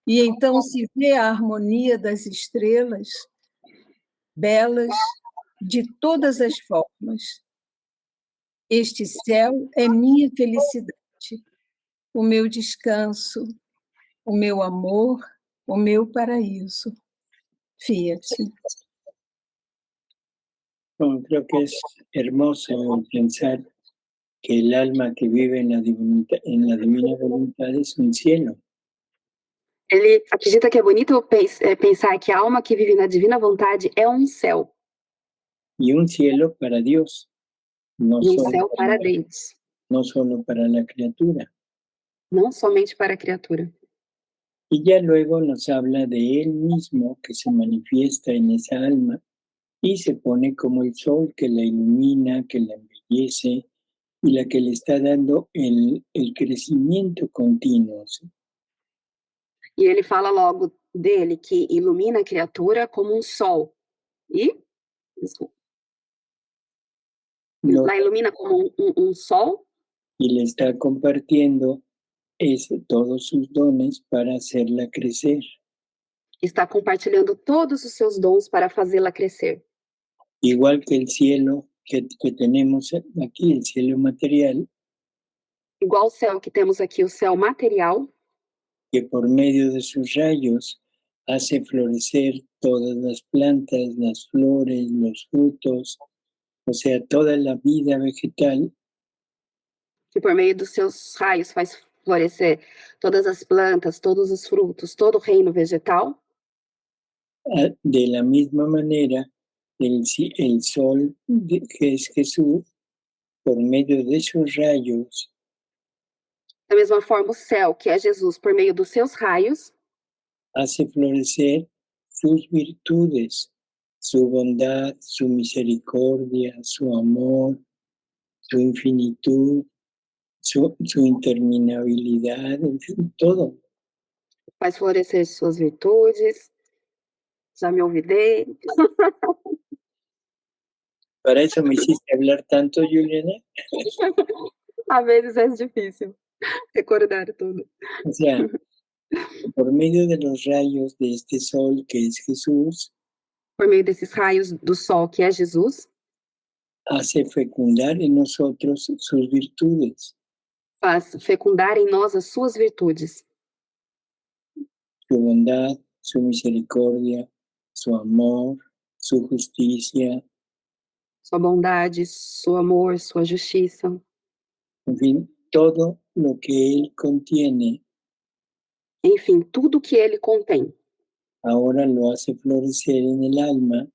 e então se vê a harmonia das estrelas, belas de todas as formas. Este céu é minha felicidade, o meu descanso, o meu amor, o meu paraíso. Fiat. Bueno, creo que es hermoso pensar que el alma que vive en la divina voluntad es un cielo. Ele acredita que é bonito pensar que a alma que vive na divina vontade é um céu. Y un cielo para Dios, no E um solo céu para Deus, no solo para la criatura. não somente para a criatura. Y ya luego nos habla de Él mismo que se manifiesta en esa alma y se pone como el sol que la ilumina, que la embellece y la que le está dando el crecimiento continuo. ¿Sí? E ele fala logo dele que ilumina a criatura como um sol. E, desculpa, No, la ilumina como um sol y le está compartiendo todos sus dones para hacerla crecer. está compartilhando todos os seus dons para fazê-la crescer. Igual que el cielo que tenemos aquí, el cielo material, Igual o céu que temos aqui, o céu material, que por medio de sus rayos hace florecer todas las plantas, las flores, los frutos, o sea, toda la vida vegetal, que por meio dos seus raios faz florescer todas as plantas, todos os frutos, todo o reino vegetal. de la misma manera, el sol, que es Jesús, por medio de sus rayos, Da mesma forma, o céu, que é Jesus, por meio dos seus raios, hace florecer sus virtudes, su bondad, su misericordia, su amor, su infinitud, su interminabilidad, en fin, todo. faz florescer suas virtudes. Já me olvidei. Para eso me hiciste hablar tanto, Juliana. A vezes é difícil recordar tudo. O sea, por medio de los rayos de este sol que es Jesús, Por meio desses raios do sol, que é Jesus, hace fecundar en nosotros sus virtudes, faz fecundar em nós as suas virtudes, su bondad, su misericordia, su amor, su justicia, sua bondade, seu amor, sua justiça. en fin, todo lo que Él contiene, Enfim, tudo que ele contém. ahora lo hace florecer en el alma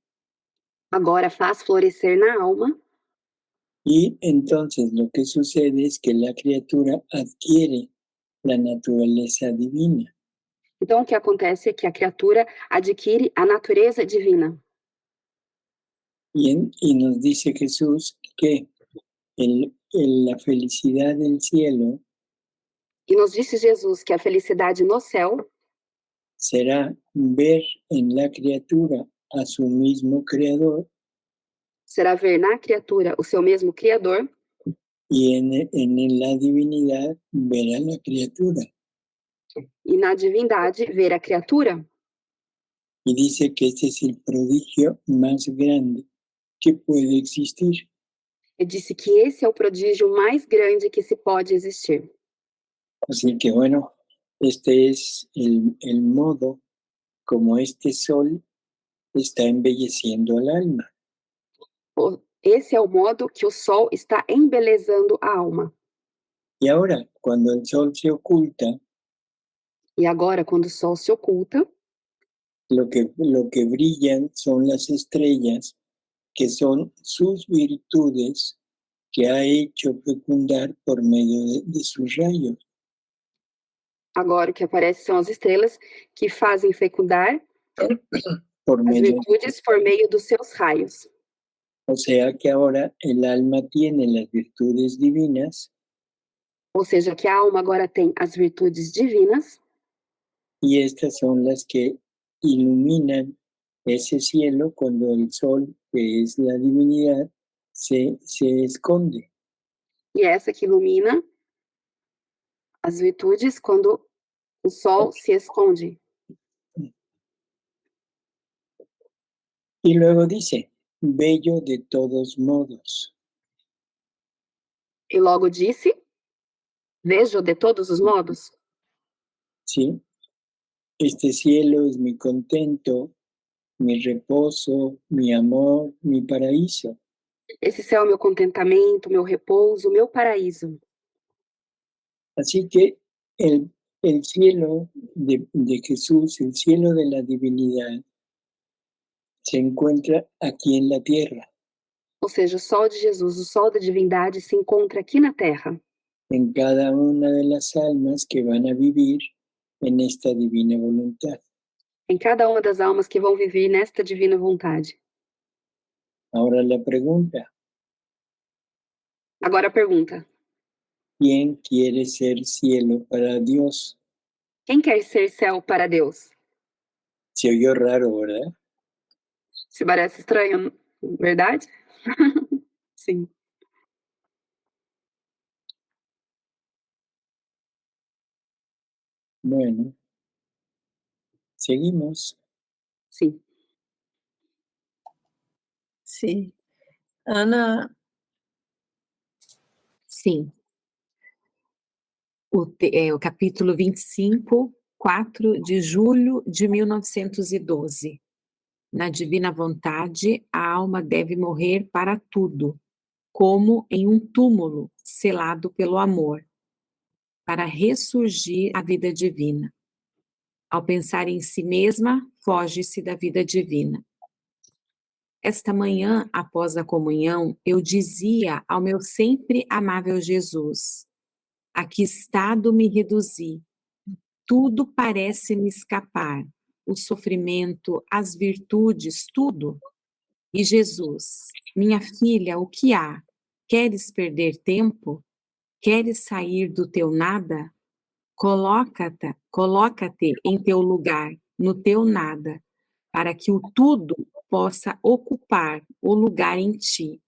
Agora faz florescer na alma. y entonces lo que sucede es que la criatura adquiere la naturaleza divina. Então, o que acontece é que a criatura adquire a natureza divina. Y nos dice Jesús que la felicidad del cielo E nos disse Jesus que a felicidade no céu será ver en la criatura a su mismo creador será ver na criatura o seu mesmo Criador y en la divinidad ver a la criatura. e na divindade ver a criatura. Y dice que este es el prodigio más grande que puede existir. E disse que esse é o prodígio mais grande que se pode existir. Así que bueno, este es el modo como este sol está embelleciendo al alma. Esse é o modo que o sol está embelezando a alma. Y ahora, cuando el sol se oculta, E agora, quando o sol se oculta, lo que brillan son las estrellas, que son sus virtudes que ha hecho fecundar por medio de sus rayos. agora o que aparece são as estrelas que fazem fecundar Por as medio, virtudes por meio dos seus raios. o sea que ahora el alma tiene las virtudes divinas Ou seja, que a alma agora tem as virtudes divinas, y estas son las que iluminan ese cielo cuando el sol, que es la divinidad, se esconde. e é essa que ilumina as virtudes quando o sol se esconde. Y luego dice, bello de todos modos. E logo disse, vejo de todos os modos, ¿Sí? Este cielo es mi contento, mi reposo, mi amor, mi paraíso. Esse céu é meu contentamento, meu repouso, meu paraíso. Así que el cielo de Jesús, el cielo de la divinidad, se encuentra aquí en la tierra, Ou seja, o sol de Jesus, o sol da divindade se encontra aqui na Terra, en cada una de las almas que van a vivir en esta divina voluntad. em cada uma das almas que vão viver nesta divina vontade. Ahora la pregunta, Agora a pergunta: ¿quién quiere ser cielo para Dios? quem quer ser céu para Deus? Se oyó raro, ¿verdad? Se parece estranho, verdade? Sim. Bueno, seguimos. Sim. Sim. Ana, Sim. O capítulo 25, 4 de julho de 1912. Na divina vontade, a alma deve morrer para tudo, como em um túmulo selado pelo amor, para ressurgir a vida divina. Ao pensar em si mesma, foge-se da vida divina. Esta manhã, após a comunhão, eu dizia ao meu sempre amável Jesus: a que estado me reduzi? Tudo parece me escapar, o sofrimento, as virtudes, tudo. E Jesus: minha filha, o que há? Queres perder tempo? Queres sair do teu nada? Coloca-te em teu lugar, no teu nada, para que o tudo possa ocupar o lugar em ti.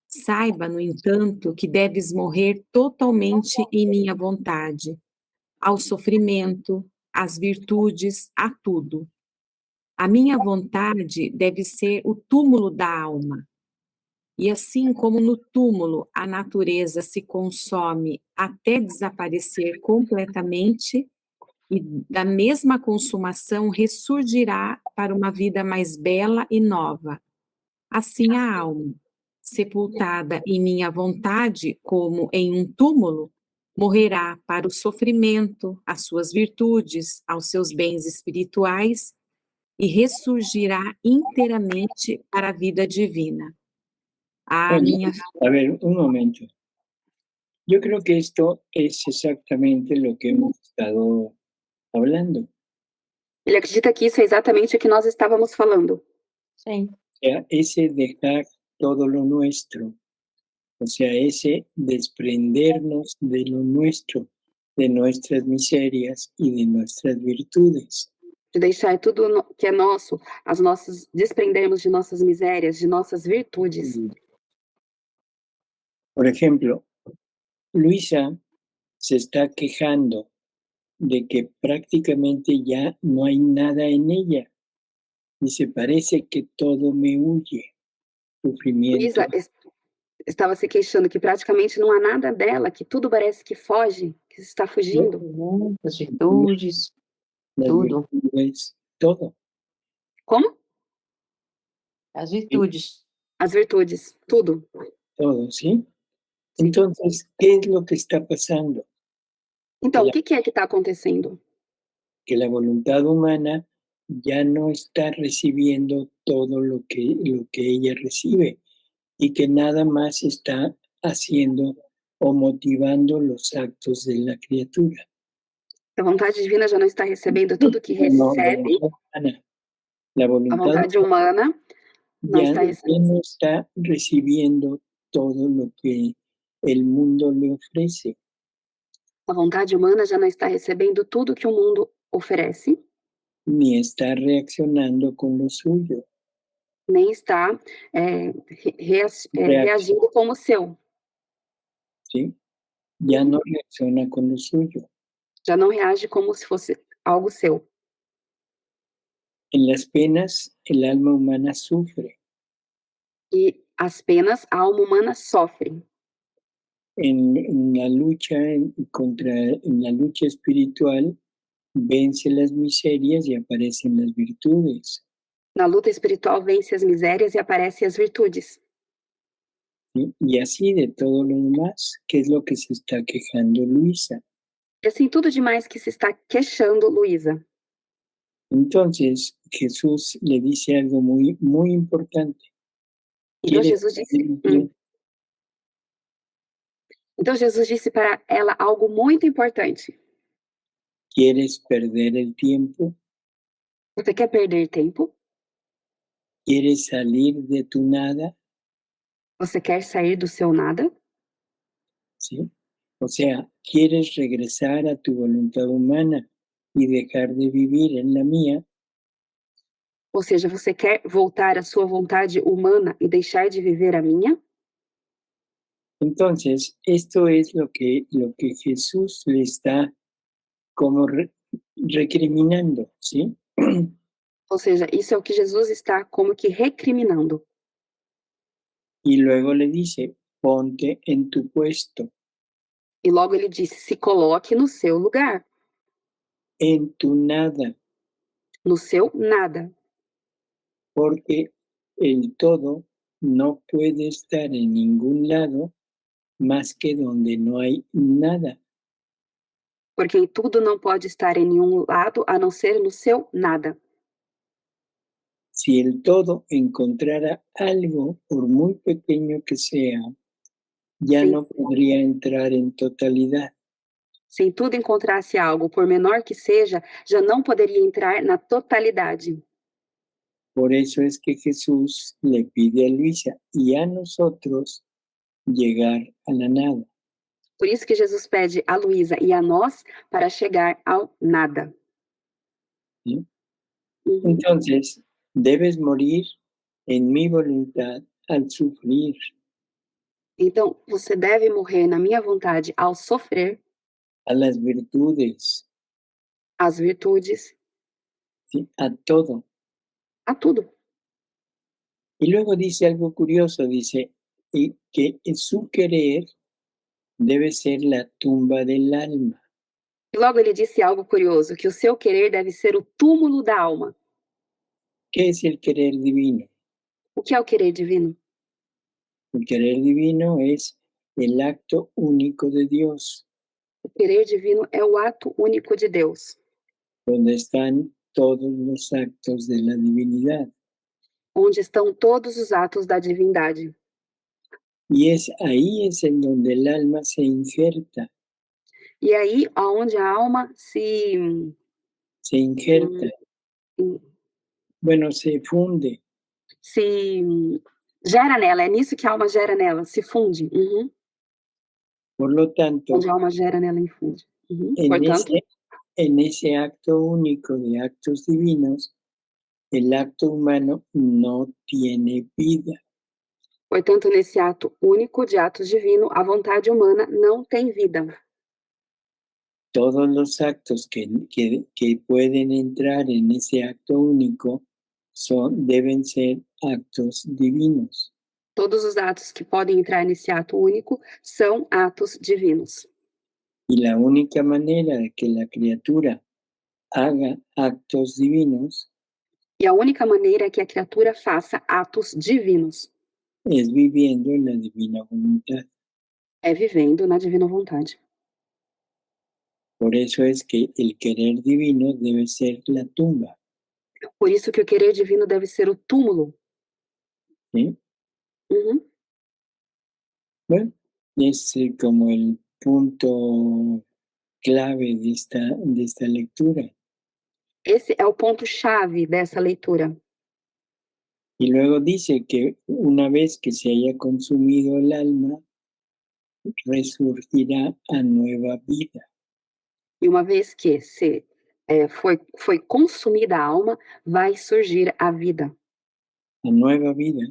Saiba, no entanto, que deves morrer totalmente em minha vontade, ao sofrimento, às virtudes, a tudo. A minha vontade deve ser o túmulo da alma. E assim como no túmulo a natureza se consome até desaparecer completamente, e da mesma consumação ressurgirá para uma vida mais bela e nova. Assim a alma, sepultada em minha vontade como em um túmulo, morrerá para o sofrimento, às suas virtudes, aos seus bens espirituais e ressurgirá inteiramente para a vida divina. A minha A ver, un momento. Yo creo que esto es exactamente lo que hemos estado hablando. Ele acredita que isso é exatamente o que nós estávamos falando. Sim. O sea, ese dejar todo lo nuestro, o sea, ese desprendernos de lo nuestro, de nuestras miserias y de nuestras virtudes. De deixar tudo que é nosso, as nossas, desprendermos de nossas misérias, de nossas virtudes. Por ejemplo, Luisa se está quejando de que prácticamente ya no hay nada en ella. Dice, parece que todo me huye. Sufrimiento. Luísa estava se queixando que praticamente não há nada dela, que tudo parece que foge, que está fugindo. As virtudes, Las tudo. virtudes, todo. Como? As virtudes. As virtudes, tudo. Todo, ¿sí? Entonces, ¿qué es lo que está pasando? Então, o que é que está acontecendo? Que la voluntad humana ya no está recibiendo todo lo que ella recibe y que nada más está haciendo o motivando los actos de la criatura. A vontade divina já não está recebendo tudo que recebe. La A voluntad vontade humana não ya está recebendo. no está recibiendo todo lo que el mundo le ofrece. A vontade humana já não está recebendo tudo que o mundo oferece. Ni está reaccionando con lo suyo. Nem está reagindo como seu. ¿Sí? Ya no reacciona con lo suyo. Já não reage como se fosse algo seu. En las penas, el alma humana sufre. E as penas, a alma humana sofre. En la lucha espiritual, vence las miserias y aparecen las virtudes. Na luta espiritual vence as misérias e aparecem as virtudes. ¿sí? Y así de todo lo demás, que es lo que se está quejando Luisa. E assim, tudo demais que se está queixando, Luísa. Entonces, Jesús le dice algo muy, muy importante. Então ¿Quieres Jesus disse, perder el tiempo? então Jesus disse para ela algo muito importante. ¿Quieres perder el tiempo? Você quer perder tempo? ¿Quieres salir de tu nada? Você quer sair do seu nada? ¿Sí? O sea, ¿quieres regresar a tu voluntad humana y dejar de vivir en la mía? Ou seja, você quer voltar à sua vontade humana e deixar de viver a minha? Entonces, esto es lo que Jesús le está como recriminando, ¿sí? Ou seja, isso é o que Jesus está como que recriminando. Y luego le dice, ponte en tu puesto, E logo ele disse, se coloque no seu lugar, en tu nada, no seu nada. porque el todo no puede estar en ningún lado más que donde no hay nada. Porque em tudo não pode estar em nenhum lado a não ser no seu nada. Si el todo encontrara algo, por muy pequeño que sea, ya Sí. no podría entrar en totalidad. Se em tudo encontrasse algo, por menor que seja, já não poderia entrar na totalidade. Por eso es que Jesús le pide a Luisa y a nosotros llegar a la nada. Por isso que Jesus pede a Luísa e a nós para chegar ao nada. ¿Sí? Uhum. Entonces, debes morir en mi voluntad al sufrir. Então, você deve morrer na minha vontade ao sofrer A las virtudes, as virtudes, ¿sí? A todo. a tudo. Y luego dice algo curioso, dice que su querer debe ser la tumba del alma. E logo ele disse algo curioso, que o seu querer deve ser o túmulo da alma. ¿Qué es el querer divino? O que é o querer divino? El querer divino es el acto único de Dios, O querer divino é o ato único de Deus, donde están todos los actos de la divinidad. onde estão todos os atos da divindade. Y ahí es en donde el alma se injerta, E aí, aonde a alma se injerta, bueno, se funde. gera nela, é nisso que a alma gera nela, se funde. Uhum. Por lo tanto, Onde a alma gera nela e funde. Uhum. en Portanto, ese acto único de actos divinos, el acto humano no tiene vida. portanto, nesse ato único de atos divino, a vontade humana não tem vida. Todos los actos que pueden entrar en ese acto único deben ser actos divinos. Todos os atos que podem entrar nesse ato único são atos divinos. Y la única manera de que la criatura haga actos divinos E a única maneira que a criatura faça atos divinos es viviendo en la divina voluntad. é vivendo na divina vontade. Por eso es que el querer divino debe ser la tumba. Por isso que o querer divino deve ser o túmulo. ¿Sí? Uhum. Bueno, es como el punto clave de esta lectura. Esse é o ponto-chave dessa leitura. Y luego dice que una vez que se haya consumido el alma, resurgirá a nueva vida. E uma vez que foi consumida a alma, vai surgir a vida. A nueva vida.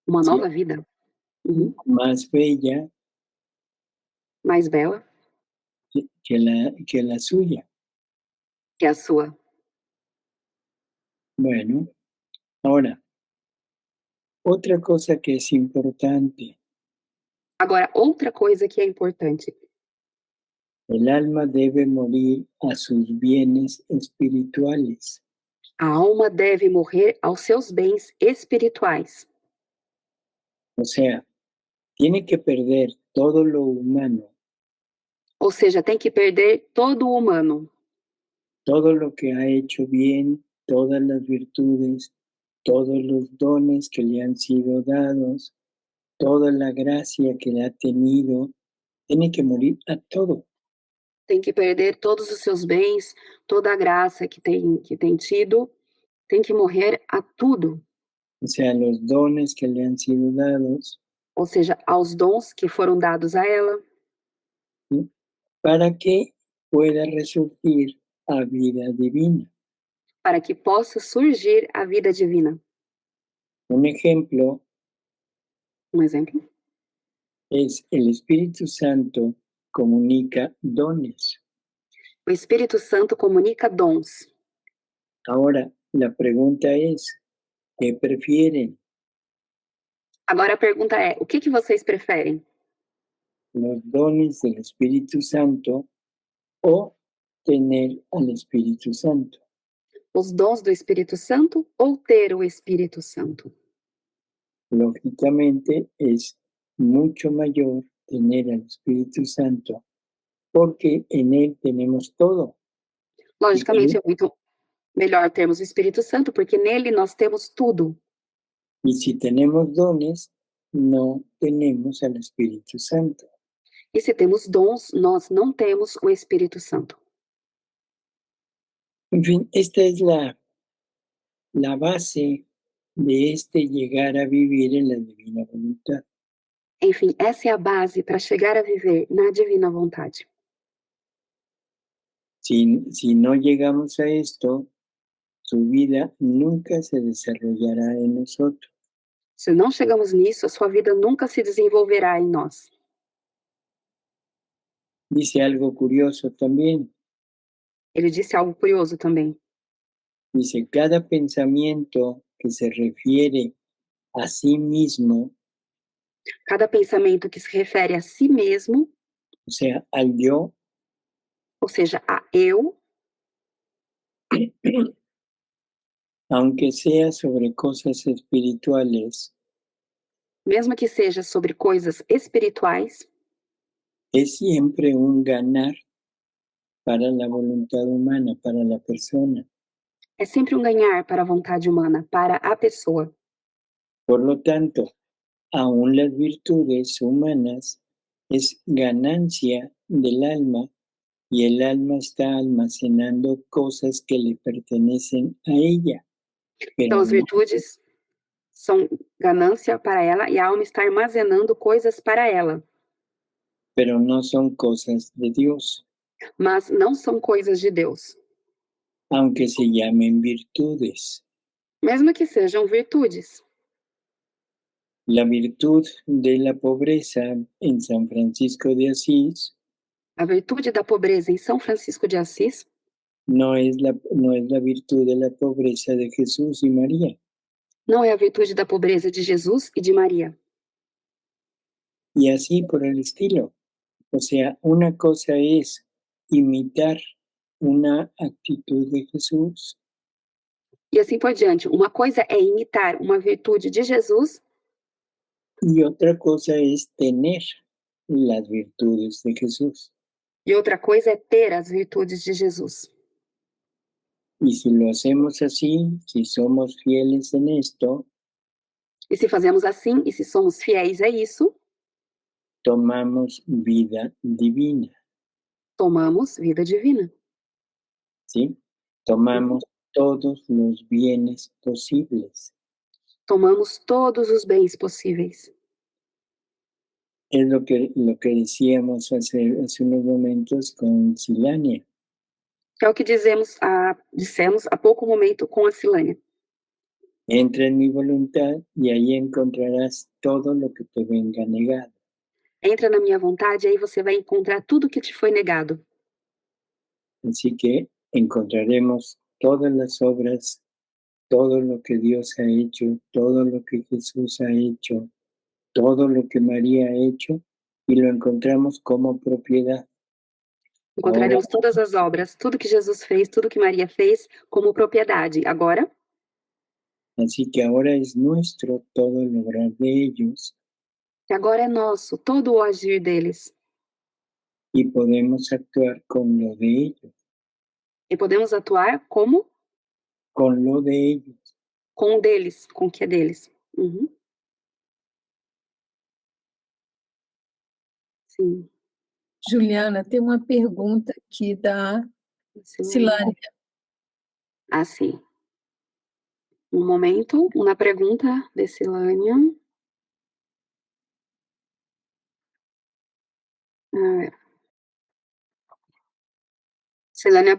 Uma Sí. nova vida. Uhum. Más bella Mais bela que la suya. que a sua. Bueno, ahora, otra cosa que es importante. Agora, outra coisa que é importante. El alma debe morir a sus bienes espirituales. A alma deve morrer aos seus bens espirituais. O sea, tiene que perder todo lo humano, Ou seja, tem que perder todo o humano, todo lo que ha hecho bien, todas las virtudes, todos los dones que le han sido dados, toda la gracia que ha tenido, tiene que morir a todo. tem que perder todos os seus bens, toda a graça que tem tido, tem que morrer a tudo, O sea, los dones que le han sido dados, ou seja, aos dons que foram dados a ela, ¿sí? Para que pueda resurgir a vida divina. para que possa surgir a vida divina. Un ejemplo Um exemplo? es el Espíritu Santo comunica dones. O Espírito Santo comunica dons. Ahora, la pregunta es, ¿qué prefieren? Agora a pergunta é: o que vocês preferem? ¿Los dones del Espíritu Santo o tener al Espíritu Santo? Os dons do Espírito Santo ou ter o Espírito Santo? Lógicamente es mucho mayor tener al Espíritu Santo porque en él tenemos todo. Logicamente é muito melhor termos o Espírito Santo, porque nele nós temos tudo. Y si tenemos dones, no tenemos al Espíritu Santo. E se temos dons, nós não temos o Espírito Santo. En fin, esta es la base de llegar a vivir en la divina voluntad. Enfim, essa é a base para chegar a viver na divina vontade. Si no llegamos a esto, su vida nunca se desarrollará en nosotros. Se não chegamos nisso, a sua vida nunca se desenvolverá em nós. Dice algo curioso también. Ele disse algo curioso também. Dice, cada pensamiento que se refiere a sí mismo, Cada pensamento que se refere a si mesmo, o sea, al yo, ou seja, a eu, aunque sea sobre cosas espirituales, mesmo que seja sobre coisas espirituais, es siempre un ganar para la voluntad humana, para la persona. é sempre um ganhar para a vontade humana, para a pessoa. Por lo tanto, aún las virtudes humanas es ganancia del alma y el alma está almacenando cosas que le pertenecen a ella. Então, as virtudes são ganância para ela e a alma está armazenando coisas para ela. Pero no son cosas de Dios, Mas não são coisas de Deus, aunque se llamen virtudes. mesmo que sejam virtudes. La virtud de la pobreza en San Francisco de Asís A virtude da pobreza em São Francisco de Assis no es la virtud de la pobreza de Jesús y María. não é a virtude da pobreza de Jesus e de Maria. Y así por el estilo. O sea, una cosa es imitar una actitud de Jesús E assim por diante. Uma coisa é imitar uma virtude de Jesus y otra cosa es tener las virtudes de Jesús. e outra coisa é ter as virtudes de Jesus. Y si lo hacemos así, si somos fieles en esto, E se fazemos assim, e se somos fiéis a isso, tomamos vida divina, tomamos vida divina. ¿sí? Tomamos todos los bienes posibles. Tomamos todos os bens possíveis. Es lo que decíamos hace unos momentos con Silania. É o que dissemos há pouco momento com a Silânia. Entra en mi voluntad y ahí encontrarás todo lo que te venga negado. Entra na minha vontade, aí você vai encontrar tudo que te foi negado. Así que encontraremos todas las obras, todo lo que Dios ha hecho, todo lo que Jesús ha hecho, todo lo que María ha hecho, y lo encontramos como propiedad. Encontraremos todas as obras, tudo que Jesus fez, tudo que Maria fez, como propriedade. Agora, Así que ahora es nuestro todo el obrar de ellos que agora é nosso, todo o agir deles. y podemos actuar con lo de ellos, E podemos atuar como? con lo de ellos. Com o deles, com o que é deles. Sim. Juliana, tem uma pergunta aqui da Silânia. Ah, sim. Um momento, uma pergunta de Silânia. A ver. Silânia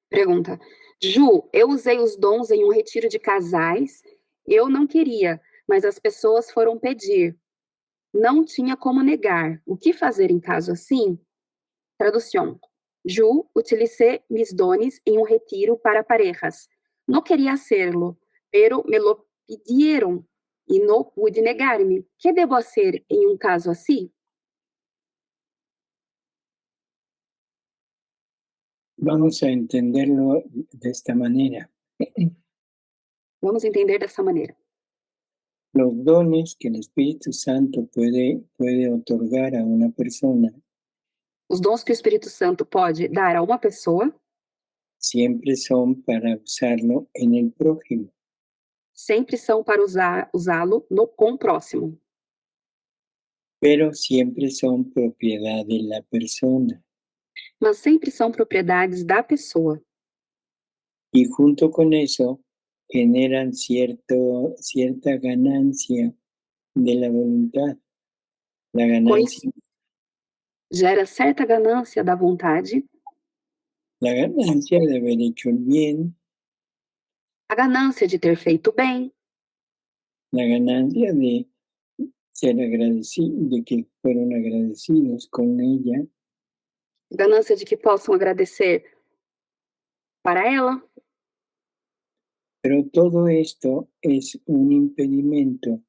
pergunta: Ju, eu usei os dons em um retiro de casais. Eu não queria, mas as pessoas foram pedir. Não tinha como negar. O que fazer em caso assim? Tradução. Ju, utilicé mis dones en un retiro para parejas. No quería hacerlo, pero me lo pidieron y no pude negarme. ¿Qué debo hacer en un caso así? Vamos a entenderlo de esta manera. Vamos entender dessa maneira. Los dones que el Espíritu Santo puede otorgar a una persona Os dons que o Espírito Santo pode dar a uma pessoa siempre son para usarlo en el prójimo. sempre são para usá-lo com o próximo, Pero siempre son propiedad de la persona. mas sempre são propriedades da pessoa. Y junto con eso generan cierta ganancia de la voluntad. La ganancia, Gera certa ganância da vontade, la ganancia de haber hecho el bien, a ganância de ter feito bem, la ganancia de ser agradecidos, de que fueron agradecidos con ella, ganância de que possam agradecer para ela. pero todo esto es un impedimento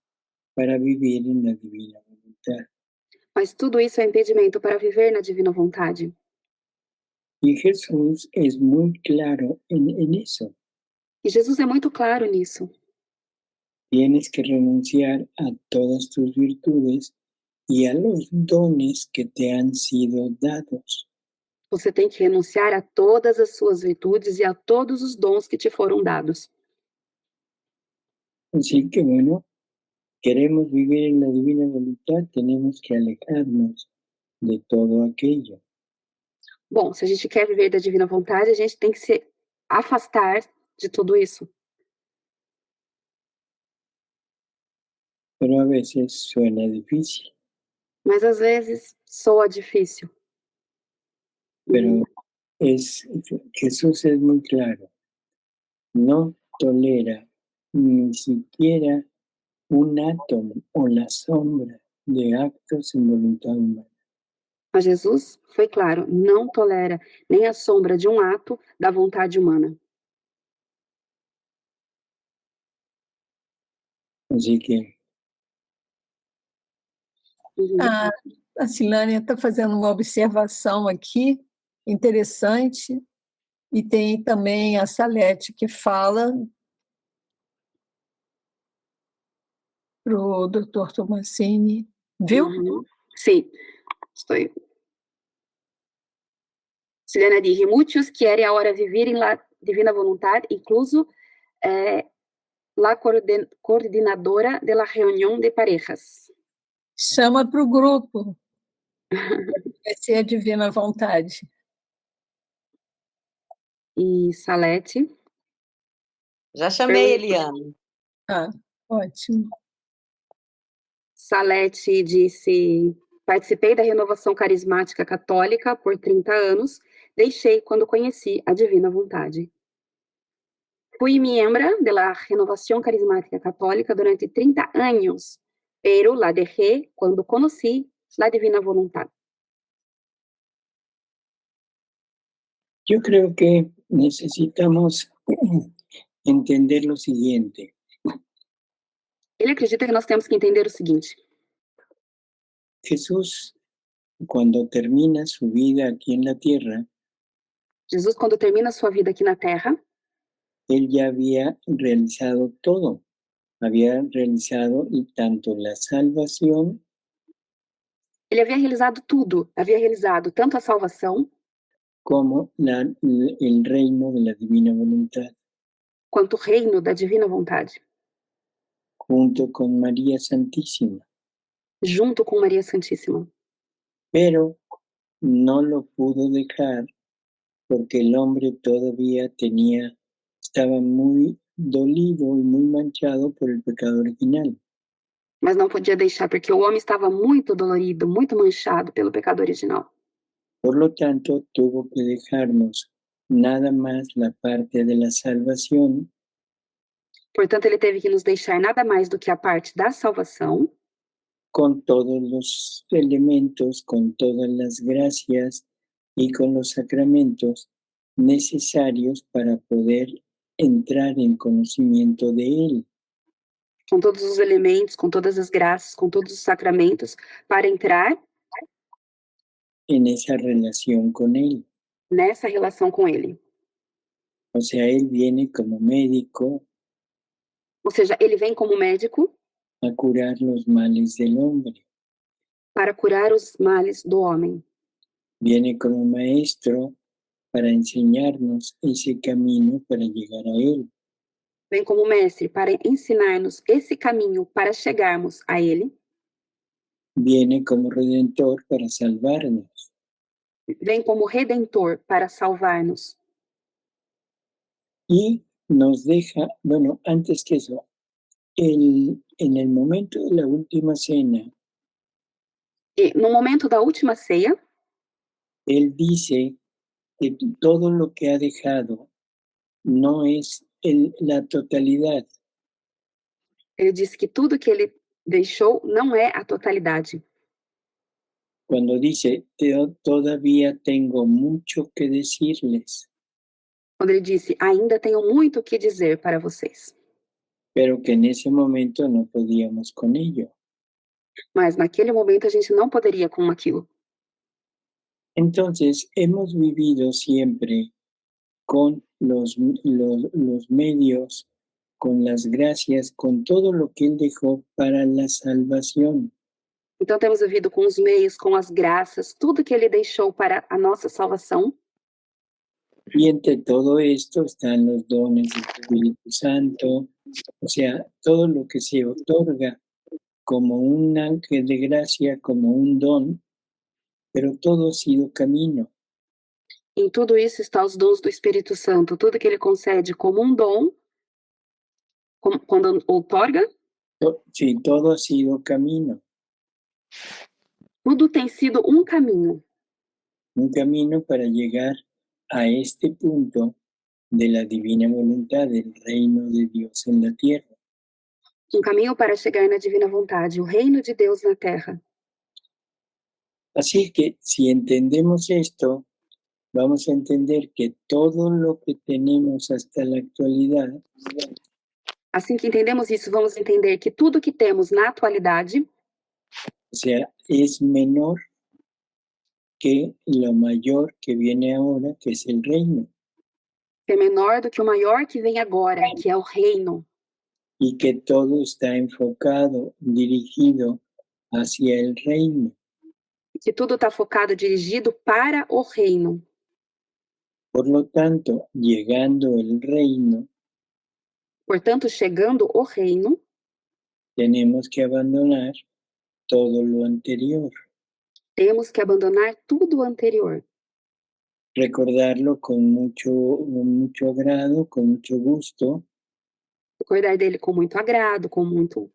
para vivir en la divina voluntad. Mas tudo isso é impedimento para viver na divina vontade. Y Jesús es muy claro en eso. E Jesus é muito claro nisso. Tienes que renunciar a todas tus virtudes y a los dones que te han sido dados. Você tem que renunciar a todas as suas virtudes e a todos os dons que te foram dados. Así que bueno, queremos vivir en la divina voluntad, tenemos que alejarnos de todo aquello. Bom, se a gente quer viver da divina vontade, a gente tem que se afastar de tudo isso. Pero a veces suena difícil. Mas às vezes soa difícil. Pero Jesús es muy claro. No tolera ni siquiera un átomo o la sombra de actos en voluntad humana. Mas Jesus foi claro, não tolera nem a sombra de um ato da vontade humana. Así que A Silânia está fazendo uma observação aqui, interessante, e tem também a Salete que fala para o Dr. Tomasini, viu? Sim, estou. Silena dice, muchos quieren ahora vivir en la divina voluntad, incluso la coordinadora de la reunión de parejas. Chama para o grupo. Vai ser a divina vontade. E Salete? Já chamei, Eliana. Ótimo. Salete disse, participei da renovação carismática católica por 30 anos, deixei quando conheci a divina vontade. Fui miembro de la renovación carismática católica durante 30 años, pero la dejé cuando conocí la divina voluntad. yo creo que necesitamos entender lo siguiente. Ele acredita que nós temos que entender o seguinte. Jesús cuando termina su vida aquí en la tierra, Jesus, quando termina a sua vida aqui na Terra, él ya había realizado todo. Había realizado tanto la salvación ele havia realizado tudo. Havia realizado tanto a salvação como el reino de la divina voluntad, quanto o reino da divina vontade, junto con María Santísima. junto com Maria Santíssima. Pero no lo pudo dejar porque el hombre todavía estaba muy dolido y muy manchado por el pecado original. Mas não podia deixar, porque o homem estava muito dolorido, muito manchado pelo pecado original. Por lo tanto, tuvo que dejarnos nada más la parte de la salvación, Portanto, ele teve que nos deixar nada mais do que a parte da salvação, con todos los elementos, con todas las gracias y con los sacramentos necesarios para poder entrar en conocimiento de Él. com todos os elementos, com todas as graças, com todos os sacramentos, para entrar En esa relación con Él. nessa relação com ele. O sea, Él viene como médico Ou seja, ele vem como médico a curar los males del hombre. para curar os males do homem. Viene como maestro para enseñarnos ese camino para llegar a Él. Vem como mestre para ensinar-nos esse caminho para chegarmos a ele. Viene como redentor para salvarnos. Vem como redentor para salvar-nos. Y nos deja, bueno, antes que eso, en el momento de la última cena, E no momento da última ceia, Él dice que todo lo que ha dejado no es la totalidad. ele disse que tudo que ele deixou não é a totalidade. Cuando dice, todavía tengo mucho que decirles, Quando ele disse, ainda tenho muito o que dizer para vocês. pero que en ese momento no podíamos con ello. Mas naquele momento a gente não poderia com aquilo. Entonces, hemos vivido siempre con los medios, con las gracias, con todo lo que Él dejó para la salvación. Então temos vivido com os meios, com as graças, tudo que ele deixou para a nossa salvação. Y entre todo esto están los dones del Espíritu Santo, o sea, todo lo que se otorga como un ángel de gracia, como un don, pero todo ha sido camino. Em tudo isso está os dons do Espírito Santo, tudo que ele concede como um dom, quando outorga, Sí, todo ha sido camino. tudo tem sido um caminho Para llegar a este punto de la divina voluntad, del reino de Dios en la tierra. um caminho para chegar na divina vontade, o reino de Deus na terra. Así que si entendemos esto, vamos a entender que todo lo que tenemos hasta la actualidad Assim que entendemos isso, vamos entender que tudo que temos na atualidade, o sea, es menor que lo mayor que viene ahora, que es el reino. é menor do que o maior que vem agora, que é o reino. Y que todo está enfocado, dirigido hacia el reino. Que tudo está focado, dirigido para o reino. Por lo tanto, llegando el reino, portanto, chegando o reino, tenemos que abandonar todo lo anterior. Temos que abandonar tudo o anterior. Recordarlo con mucho agrado, con mucho gusto. Recordar dele com muito agrado, com muito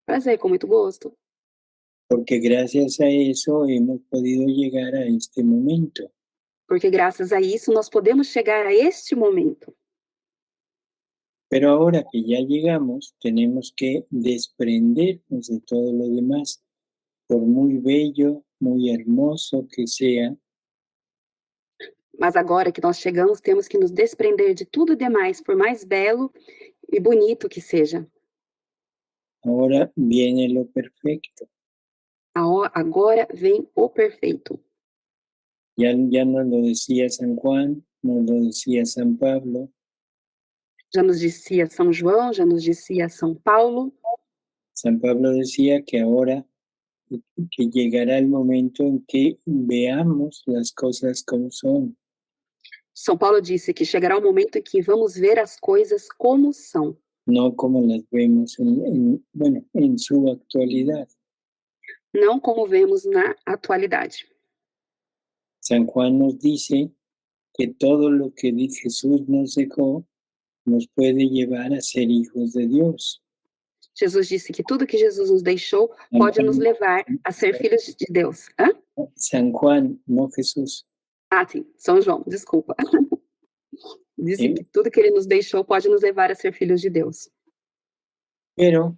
prazer, com muito gosto. Porque gracias a eso hemos podido llegar a este momento. Porque graças a isso nós podemos chegar a este momento. Pero ahora que ya llegamos, tenemos que desprendernos de todo lo demás, por muy bello, muy hermoso que sea. Mas agora que nós chegamos, temos que nos desprender de tudo demais, por mais belo e bonito que seja. Ahora viene lo perfecto. Agora vem o perfeito. Ya nos lo decía San Juan, nos lo decía San Pablo. Já nos dizia São João, já nos dizia São Paulo. San Pablo decía que ahora que llegará el momento en que veamos las cosas como son. São Paulo disse que chegará o momento em que vamos ver as coisas como são, No como las vemos en su actualidad. não como vemos na atualidade. San Juan nos dice que todo lo que Jesús nos dejó nos puede llevar a ser hijos de Dios. Jesus disse que tudo que Jesus nos deixou pode nos levar a ser filhos de Deus. Hã? San Juan, no Jesús. Ah, sim, São João, desculpa. Disse que tudo que ele nos deixou pode nos levar a ser filhos de Deus. Pero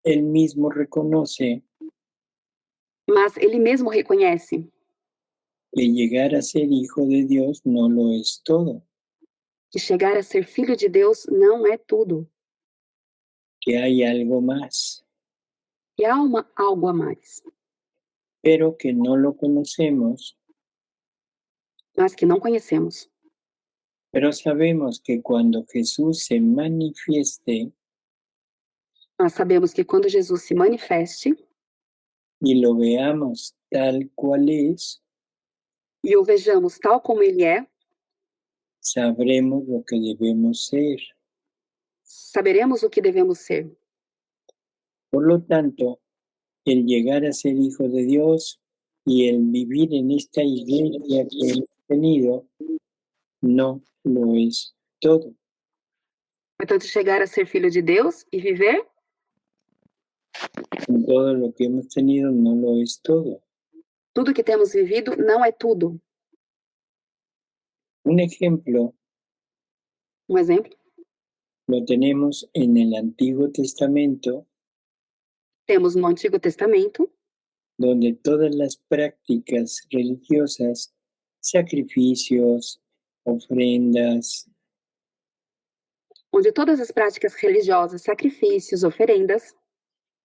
él mismo reconoce Mas ele mesmo reconhece que llegar a ser hijo de Dios no lo es todo, que chegar a ser filho de Deus não é tudo, que hay algo más, que há algo a mais, pero que no lo conocemos, mas que não conhecemos. pero sabemos que cuando Jesús se manifieste Nós sabemos que quando Jesus se manifeste y lo veamos tal cual es, e o vejamos tal como ele é, sabremos lo que debemos ser. saberemos o que devemos ser. Por lo tanto, el llegar a ser hijo de Dios y el vivir en esta iglesia que hemos tenido no lo es todo. Portanto, chegar a ser filho de Deus e viver, En todo lo que hemos tenido no lo es todo. tudo que temos vivido não é tudo. Un ejemplo Exemplo, lo tenemos en el Antiguo Testamento, temos no Antigo Testamento, donde todas las prácticas religiosas, sacrificios, ofrendas, onde todas as práticas religiosas, sacrifícios, oferendas,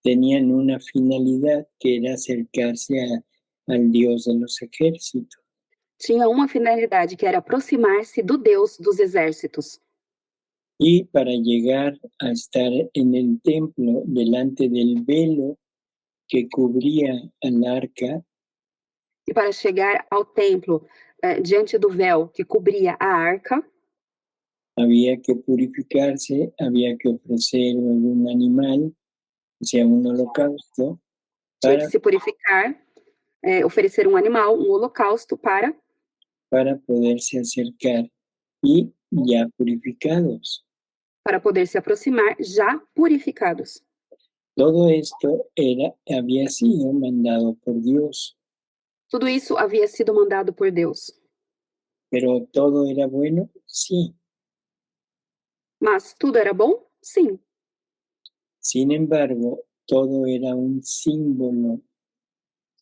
tenían una finalidad que era acercarse al Dios de los ejércitos. tinham uma finalidade que era aproximar-se do Deus dos exércitos. Y para llegar a estar en el templo delante del velo que cubría al arca, E para chegar ao templo, diante do véu que cobria a arca, había que purificarse, había que ofrecer algún animal, o sea, un holocausto, tinha que se purificar, oferecer um animal, um holocausto para poderse acercar y ya purificados. para poder se aproximar já purificados. Todo esto había sido mandado por Dios, Tudo isso havia sido mandado por Deus. pero todo era bueno, sí. Mas tudo era bom? Sim. Sin embargo, todo era un símbolo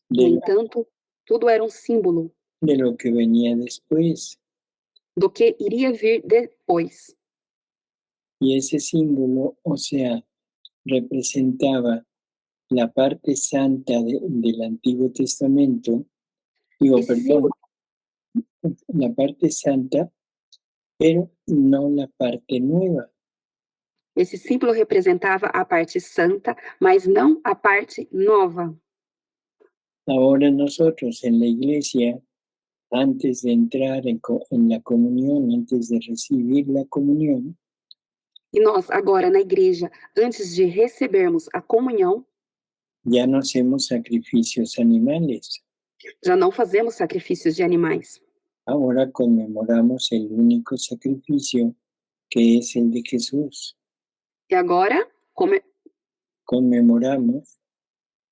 No entanto, tudo era um símbolo de lo que venía después. do que iria vir depois. Y ese símbolo, o sea, representaba la parte santa del Antiguo Testamento, la parte santa, pero no la parte nueva. Esse símbolo representava a parte santa, mas não a parte nova. Ahora nosotros en la iglesia, antes de entrar en la comunión, antes de recibir la comunión, E nós, agora, na igreja, antes de recebermos a comunhão, ya no hacemos sacrificios animales. já não fazemos sacrifícios de animais. Ahora conmemoramos el único sacrificio que es el de Jesús. E agora, Conmemoramos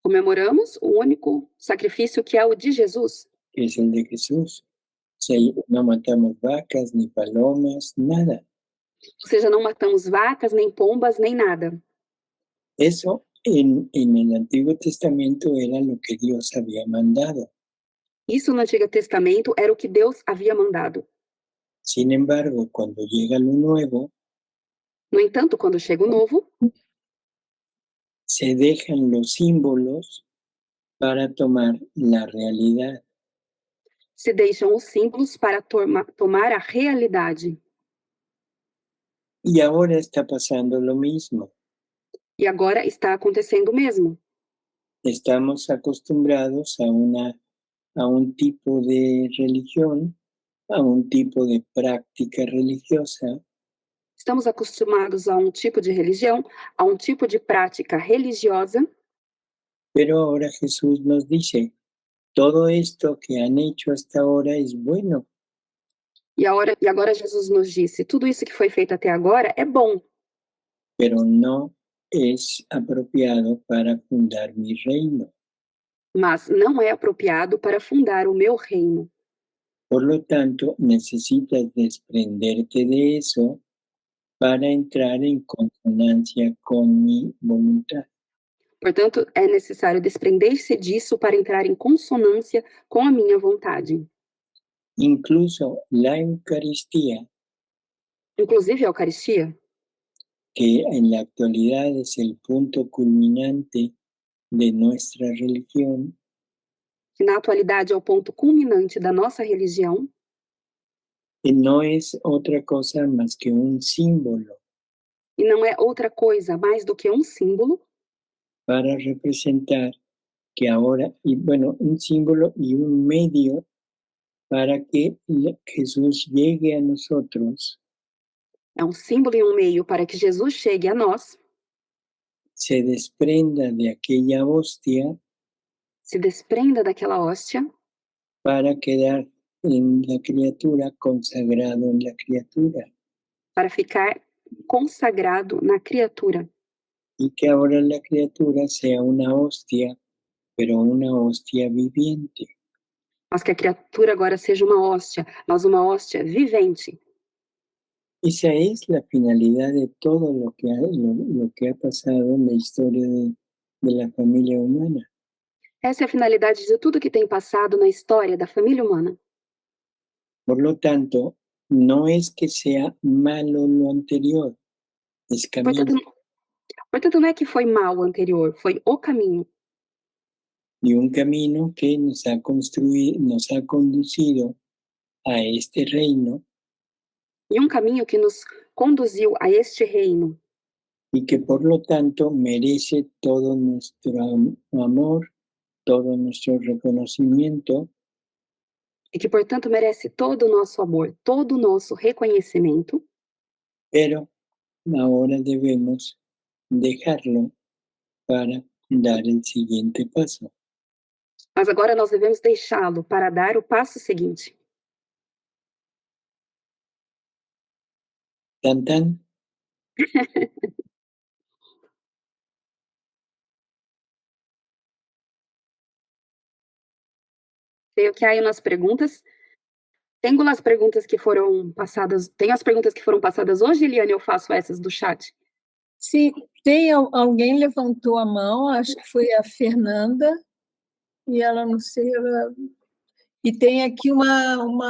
comemoramos o único sacrifício que é o de Jesus, que es el de Jesús. O sea, no matamos vacas ni palomas, nada. ou seja, não matamos vacas, nem pombas, nem nada. Eso en el Antiguo Testamento era lo que Dios había mandado. Isso no Antigo Testamento era o que Deus havia mandado. Sin embargo, cuando llega lo nuevo, No entanto, quando chega o novo, se dejan los símbolos para tomar la realidad. Se deixam os símbolos para tomar a realidade. Y ahora está pasando lo mismo. E agora está acontecendo o mesmo. Estamos acostumbrados a un tipo de religión, a un tipo de práctica religiosa, Estamos acostumados a um tipo de religião, a um tipo de prática religiosa, pero ahora Jesús nos dice, todo esto que han hecho hasta ahora es bueno, e agora Jesus nos disse, tudo isso que foi feito até agora é bom, pero no es apropiado para fundar mi reino. mas não é apropriado para fundar o meu reino. Por lo tanto, necesitas desprenderte de eso para entrar en consonancia con mi voluntad. Portanto, é necessário desprender-se disso para entrar em consonância com a minha vontade. Incluso la Eucaristía, Inclusive a Eucaristia, que en la actualidad es el punto culminante de nuestra religión, que na atualidade é o ponto culminante da nossa religião, no es otra cosa más que un símbolo e não é outra coisa mais do que um símbolo para representar que ahora, y bueno, un símbolo y un medio para que Jesús llegue a nosotros, é um símbolo e um meio para que Jesus chegue a nós, se desprenda de aquella hostia se desprenda daquela hóstia para quedar en la criatura, consagrado en la criatura, para ficar consagrado na criatura. y que ahora la criatura sea una hostia, pero una hostia viviente. Mas que a criatura agora seja uma hóstia, mas uma hóstia vivente. Esa es la finalidad de todo lo que ha pasado en la historia de la familia humana. Essa é a finalidade de tudo que tem passado na história da família humana. Por lo tanto, no es que sea malo lo anterior, es camino. Portanto, não é que foi mal o anterior, foi o caminho. Y un camino que nos ha conducido a este reino, E um caminho que nos conduziu a este reino. y que por lo tanto merece todo nuestro amor, todo nuestro reconocimiento, E que, portanto, merece todo o nosso amor, todo o nosso reconhecimento. pero ahora debemos dejarlo para dar el siguiente paso. Mas agora nós devemos deixá-lo para dar o passo seguinte. Tan tan. Creio que há umas perguntas. Tenho as perguntas que foram passadas. Tem as perguntas que foram passadas hoje, Eliane? Eu faço essas do chat. Sim, tem alguém levantou a mão, acho que foi a Fernanda, e ela não sei, e tem aqui não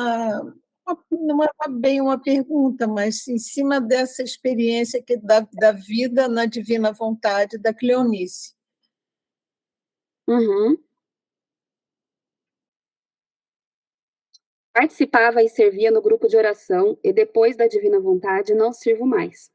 é bem uma pergunta, mas em cima dessa experiência da vida na divina vontade da Cleonice. Uhum. Participava e servia no grupo de oração e depois da divina vontade não sirvo mais.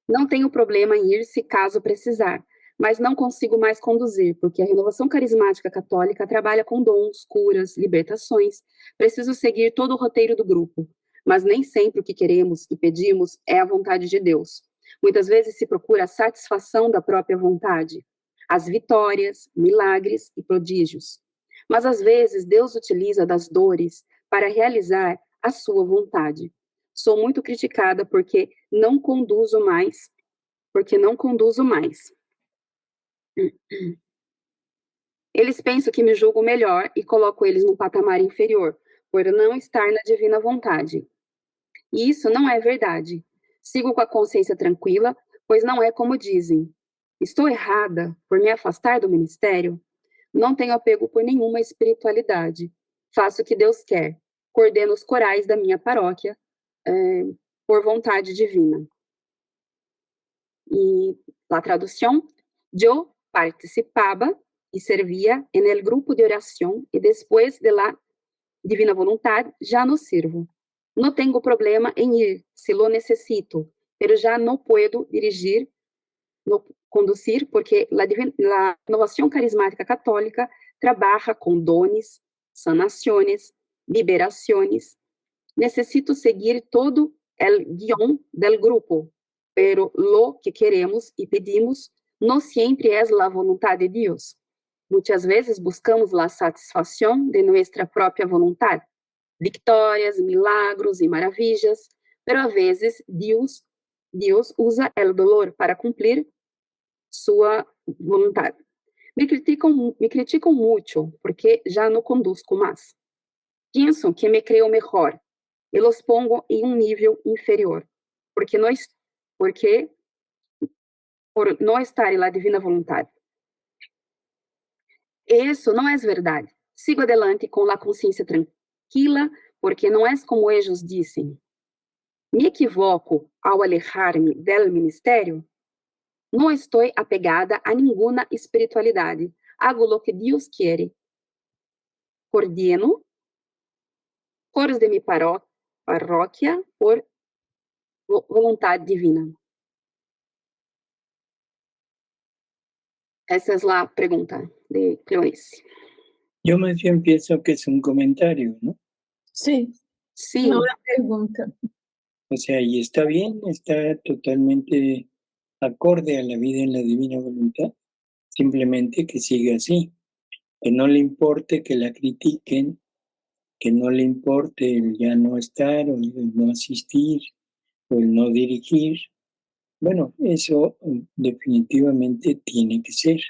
Não tenho problema em ir se caso precisar, mas não consigo mais conduzir, porque a renovação carismática católica trabalha com dons, curas, libertações. Preciso seguir todo o roteiro do grupo, mas nem sempre o que queremos e pedimos é a vontade de Deus. Muitas vezes se procura a satisfação da própria vontade, as vitórias, milagres e prodígios. Mas às vezes Deus utiliza das dores para realizar a sua vontade. Sou muito criticada porque não conduzo mais. Eles pensam que me julgo melhor e coloco eles num patamar inferior, por não estar na divina vontade. E isso não é verdade. Sigo com a consciência tranquila, pois não é como dizem. Estou errada por me afastar do ministério? Não tenho apego por nenhuma espiritualidade. Faço o que Deus quer. Coordeno os corais da minha paróquia por vontade divina. E la traducción, yo participaba y servía en el grupo de oración y después de la divina voluntad ya no sirvo. No tengo problema en ir si lo necesito, pero ya no puedo dirigir, no conducir, porque la renovación carismática católica trabaja con dones, sanaciones, liberaciones. Necesito seguir todo el guión del grupo, pero lo que queremos y pedimos no siempre es la voluntad de Dios. Muchas veces buscamos la satisfacción de nuestra propia voluntad, victorias, milagros y maravillas, pero a veces Dios usa el dolor para cumplir su voluntad. Me criticam mucho porque ya no conduzco más. Pienso que me creo mejor y los pongo en un nivel inferior, por no estar en la divina voluntad. Eso no es verdad. Sigo adelante con la conciencia tranquila, porque no es como ellos dicen. Me equivoco ao alejar-me del ministerio. No estoy apegada a ninguna espiritualidade. Hago lo que Dios quiere. Coordeno coros de mi parroquia por voluntad divina. Esa es la pregunta de Cleonice. Yo más bien pienso que es un comentario, ¿no? Sí, Sí, no es pregunta. O sea, y está bien, está totalmente acorde a la vida en la divina voluntad. Simplemente que siga así. Que no le importe que la critiquen, que no le importe el ya no estar o el no asistir o el no dirigir. Bueno, eso definitivamente tiene que ser.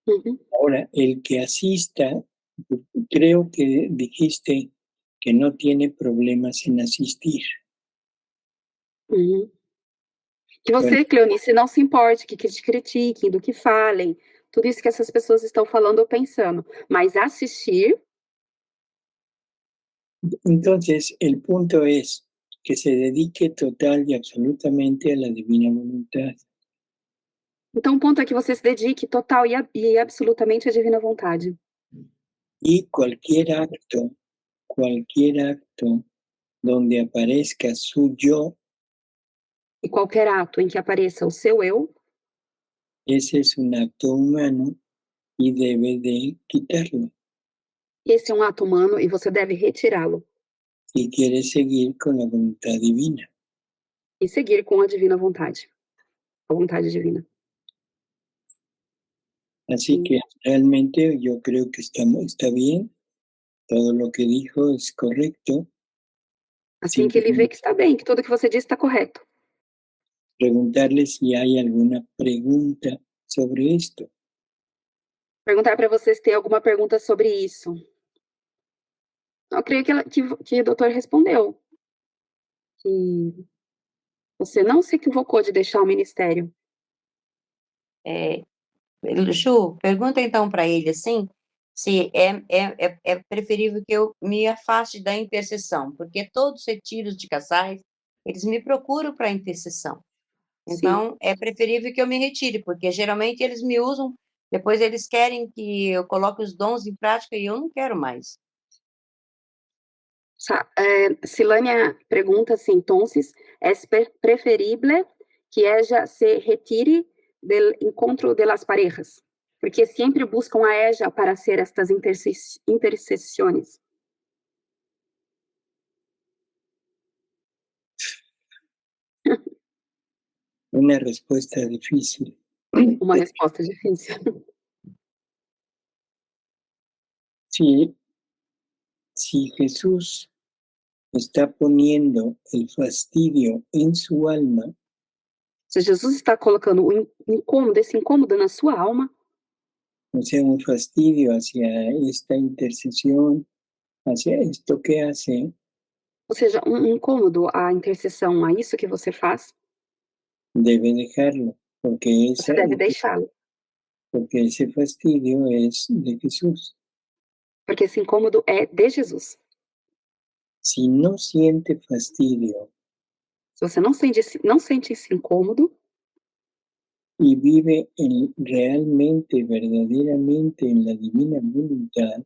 uhum, Ahora, el que asista, creo que dijiste que no tiene problemas en asistir. uhum. Que você, Cleonice, não se importe, que te critiquem, do que falem, tudo isso que essas pessoas estão falando ou pensando. Mas assistir, Entonces, el punto es que se dedique total y absolutamente a la divina voluntad. então o ponto é que você se dedique total e absolutamente à divina vontade. Y cualquier acto donde aparezca su yo, E qualquer ato em que apareça o seu eu, ese es un acto humano y debe de quitarlo esse é um ato humano e você deve retirá-lo si quiere seguir con la voluntad divina. e seguir com a divina vontade, a vontade divina. Así que realmente yo creo que está bien, todo lo que dijo es correcto. Assim que ele vê que está bem, que tudo que você disse está correto. Preguntarle si hay alguna pregunta sobre esto. Perguntar para vocês se tem alguma pergunta sobre isso. Eu creio que o doutor respondeu. Que você não se equivocou de deixar o ministério. Ju, pergunta então para ele assim, se é preferível que eu me afaste da intercessão, porque todos os retiros de casais, eles me procuram para intercessão. Então, é preferível que eu me retire, porque geralmente eles me usam, depois eles querem que eu coloque os dons em prática e eu não quero mais. Silânia pergunta se entonces es preferible que ella se retire del encontro de las parejas, porque sempre buscam a ella para hacer estas intercessiones. Una respuesta difícil. Uma resposta difícil. Si Jesús está poniendo el fastidio en su alma, Se Jesus está colocando esse incômodo na sua alma, o sea, un fastidio hacia esta intercesión, hacia esto que hace, ou seja, incômodo à intercessão, a isso que você faz, debe dejarlo, porque você deve deixá-lo, ese fastidio es de Jesús. porque esse incômodo é de Jesus. Si no siente fastidio, Se você não sente esse incômodo, y vive realmente, verdaderamente en la divina voluntad,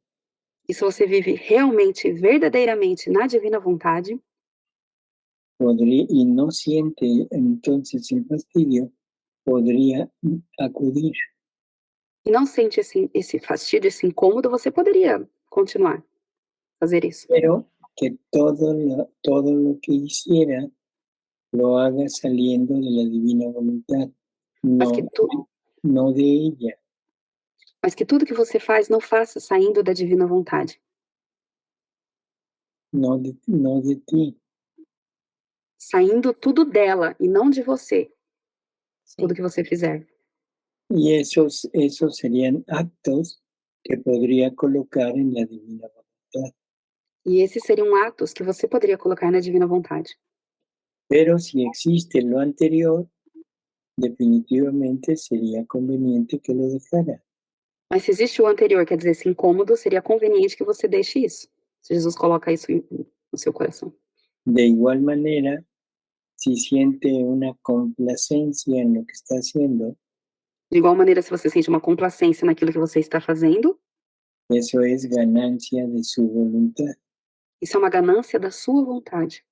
E se você vive realmente, verdadeiramente na divina vontade, y no siente entonces el fastidio, podría acudir. e não sente esse fastídio, esse incômodo, você poderia continuar a fazer isso. Pero que todo lo que hiciera lo haga saliendo de la divina voluntad, Mas que, no de ella. mas que tudo que você faz não faça saindo da divina vontade. No de ti. Saindo tudo dela e não de você. Sim. Tudo que você fizer. Y esos serían actos que podría colocar en la divina voluntad. E esses seriam atos que você poderia colocar na divina vontade. Pero si existe lo anterior, definitivamente sería conveniente que lo dejara. Mas se existe o anterior, quer dizer, esse incômodo, seria conveniente que você deixe isso. Se Jesus coloca isso no seu coração. De igual manera, si siente una complacencia en lo que está haciendo, De igual maneira, se você sente uma complacência naquilo que você está fazendo, eso es ganancia de su voluntad. isso é uma ganância da sua vontade.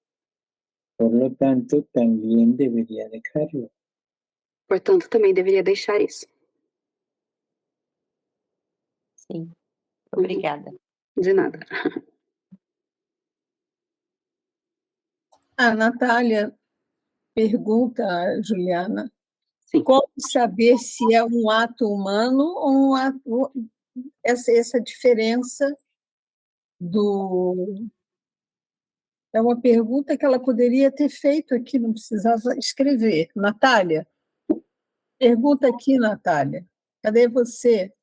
Por lo tanto, también debería dejarlo. Portanto, também deveria deixar isso. Sim. Obrigada. De nada. A Natália pergunta a Juliana, Sim. como saber se é um ato humano ou um ato, essa diferença do... É uma pergunta que ela poderia ter feito aqui, não precisava escrever. Natália, pergunta aqui, Natália. Cadê você?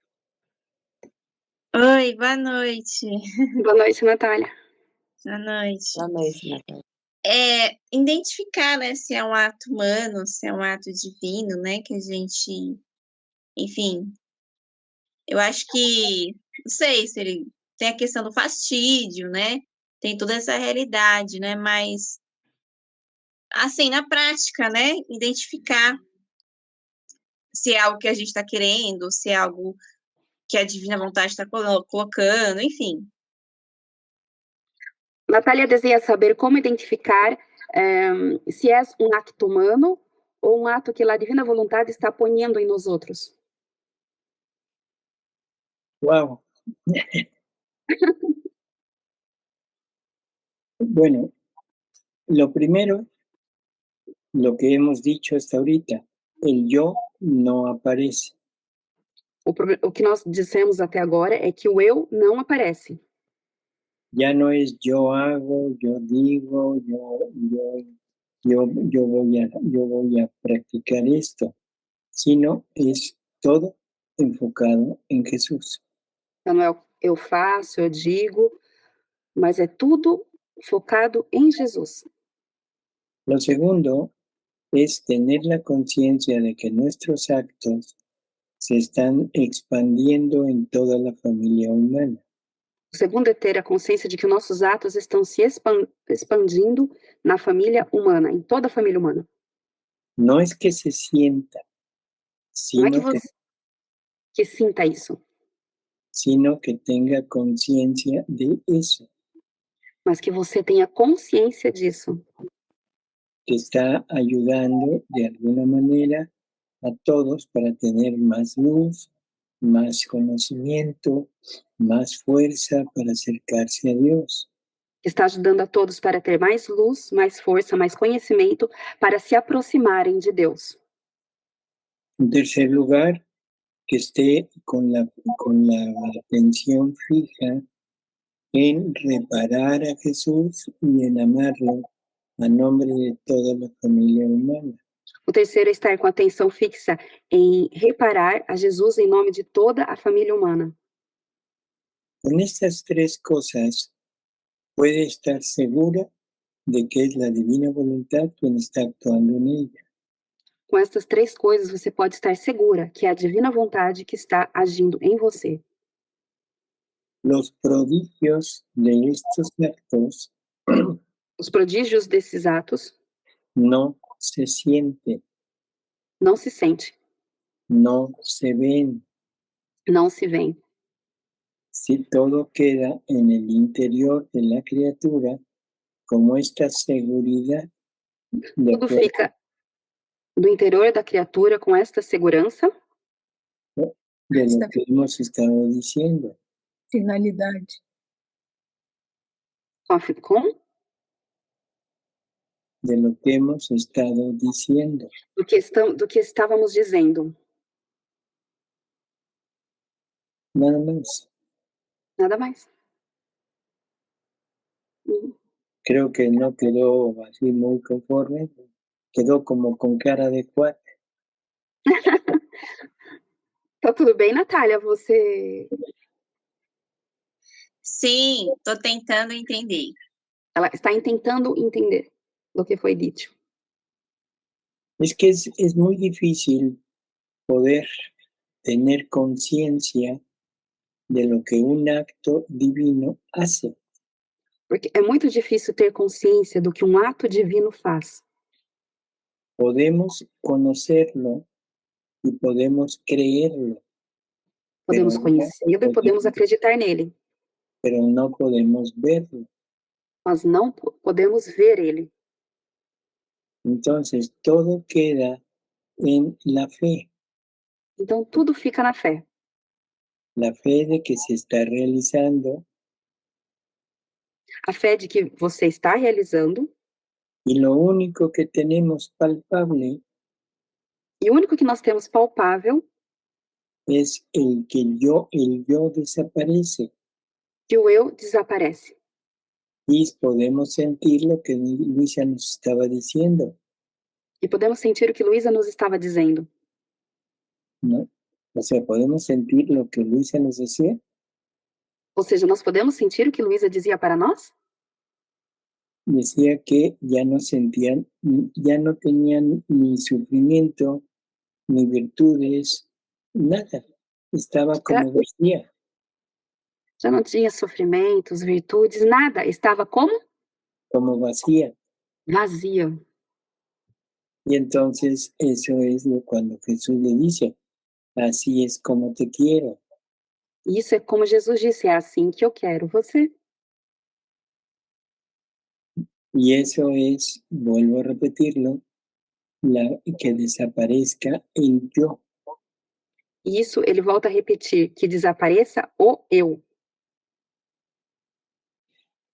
Oi, boa noite. Boa noite, Natália. Boa noite. Boa noite, Natália. Identificar, né, se é um ato humano, se é um ato divino, né, que a gente, enfim, eu acho que, não sei se ele tem a questão do fastídio, né, tem toda essa realidade, né, mas, assim, na prática, né, identificar se é algo que a gente está querendo, se é algo que a divina vontade está colocando, enfim. Natália deseja saber como identificar se é um acto humano ou um ato que a divina vontade está poniendo em nós outros. Wow. Bueno, lo primero, lo que hemos dicho hasta ahorita, el yo no aparece. O que nós dissemos até agora é que o eu não aparece. Ya no es yo hago, yo digo, yo voy a practicar esto, sino es todo enfocado en Jesús. Então, não é eu faço, eu digo, mas é tudo focado em Jesus. Lo segundo es tener la conciencia de que nuestros actos se están expandiendo en toda la familia humana. O segundo é ter a consciência de que nossos atos estão se expandindo na família humana, em toda a família humana. No es que se sienta, Não é que sino você que sinta isso, sino que tenga conciencia de eso, mas que você tenha consciência disso, que está ayudando de alguna manera a todos para tener más luz, más conocimiento, más fuerza para acercarse a Dios. que está ajudando a todos para ter mais luz, mais força, mais conhecimento, para se aproximarem de Deus. En tercer lugar, que esté con la atención fija en reparar a Jesús y en amarlo a nombre de toda la familia humana. O terceiro é estar com a atenção fixa em reparar a Jesus em nome de toda a família humana. Con estas tres cosas, puede estar segura de que es la divina voluntad quien está actuando en ella. Com estas três coisas, você pode estar segura que é a divina vontade que está agindo em você. Los prodigios de estos actos Os prodígios desses atos no se sienten, não se sente, no se ven. não se veem. Si todo queda en el interior de la criatura, como esta seguridad de Tudo fica no interior da criatura com esta segurança de lo que hemos estado diciendo. Finalidade. com De lo que hemos estado diciendo. do que estávamos dizendo. Nada más. Nada mais. Creo que no quedó así muy conforme. Quedó como con cara de cuate. Tá tudo bem, Natália? Você... Sim, estou tentando entender. Ela está tentando entender o que foi dito. Es que es muy difícil poder tener conciencia de lo que un acto divino hace. Porque é muito difícil ter consciência do que um ato divino faz. Podemos conocerlo y podemos creerlo. Podemos conhecê-lo e podemos acreditar nele. Pero no podemos verlo. Mas não podemos ver ele. Entonces, todo queda en la fe. Então, tudo fica na fé. La fe de que se está realizando. A fé de que você está realizando. Y lo único que tenemos palpable. E o único que nós temos palpável. Es el yo desaparece. Que o eu desaparece. Y podemos sentir lo que Luisa nos estaba diciendo. E podemos sentir o que Luisa nos estava dizendo. ¿No? O sea, ¿podemos sentir lo que Luisa nos decía? Ou seja, nós podemos sentir o que Luisa dizia para nós? Decía que ya no sentían, ya no tenían ni sufrimiento, ni virtudes, nada. Estaba como vacía. Já não tinha sofrimentos, virtudes, nada. Estava como? Como vacía. Vazia. Y entonces eso es cuando Jesús le dice, así es como te quiero. Isso é como Jesus disse, é assim que eu quero você. Y eso es, vuelvo a repetirlo, que desaparezca el yo. E isso ele volta a repetir, que desapareça o eu.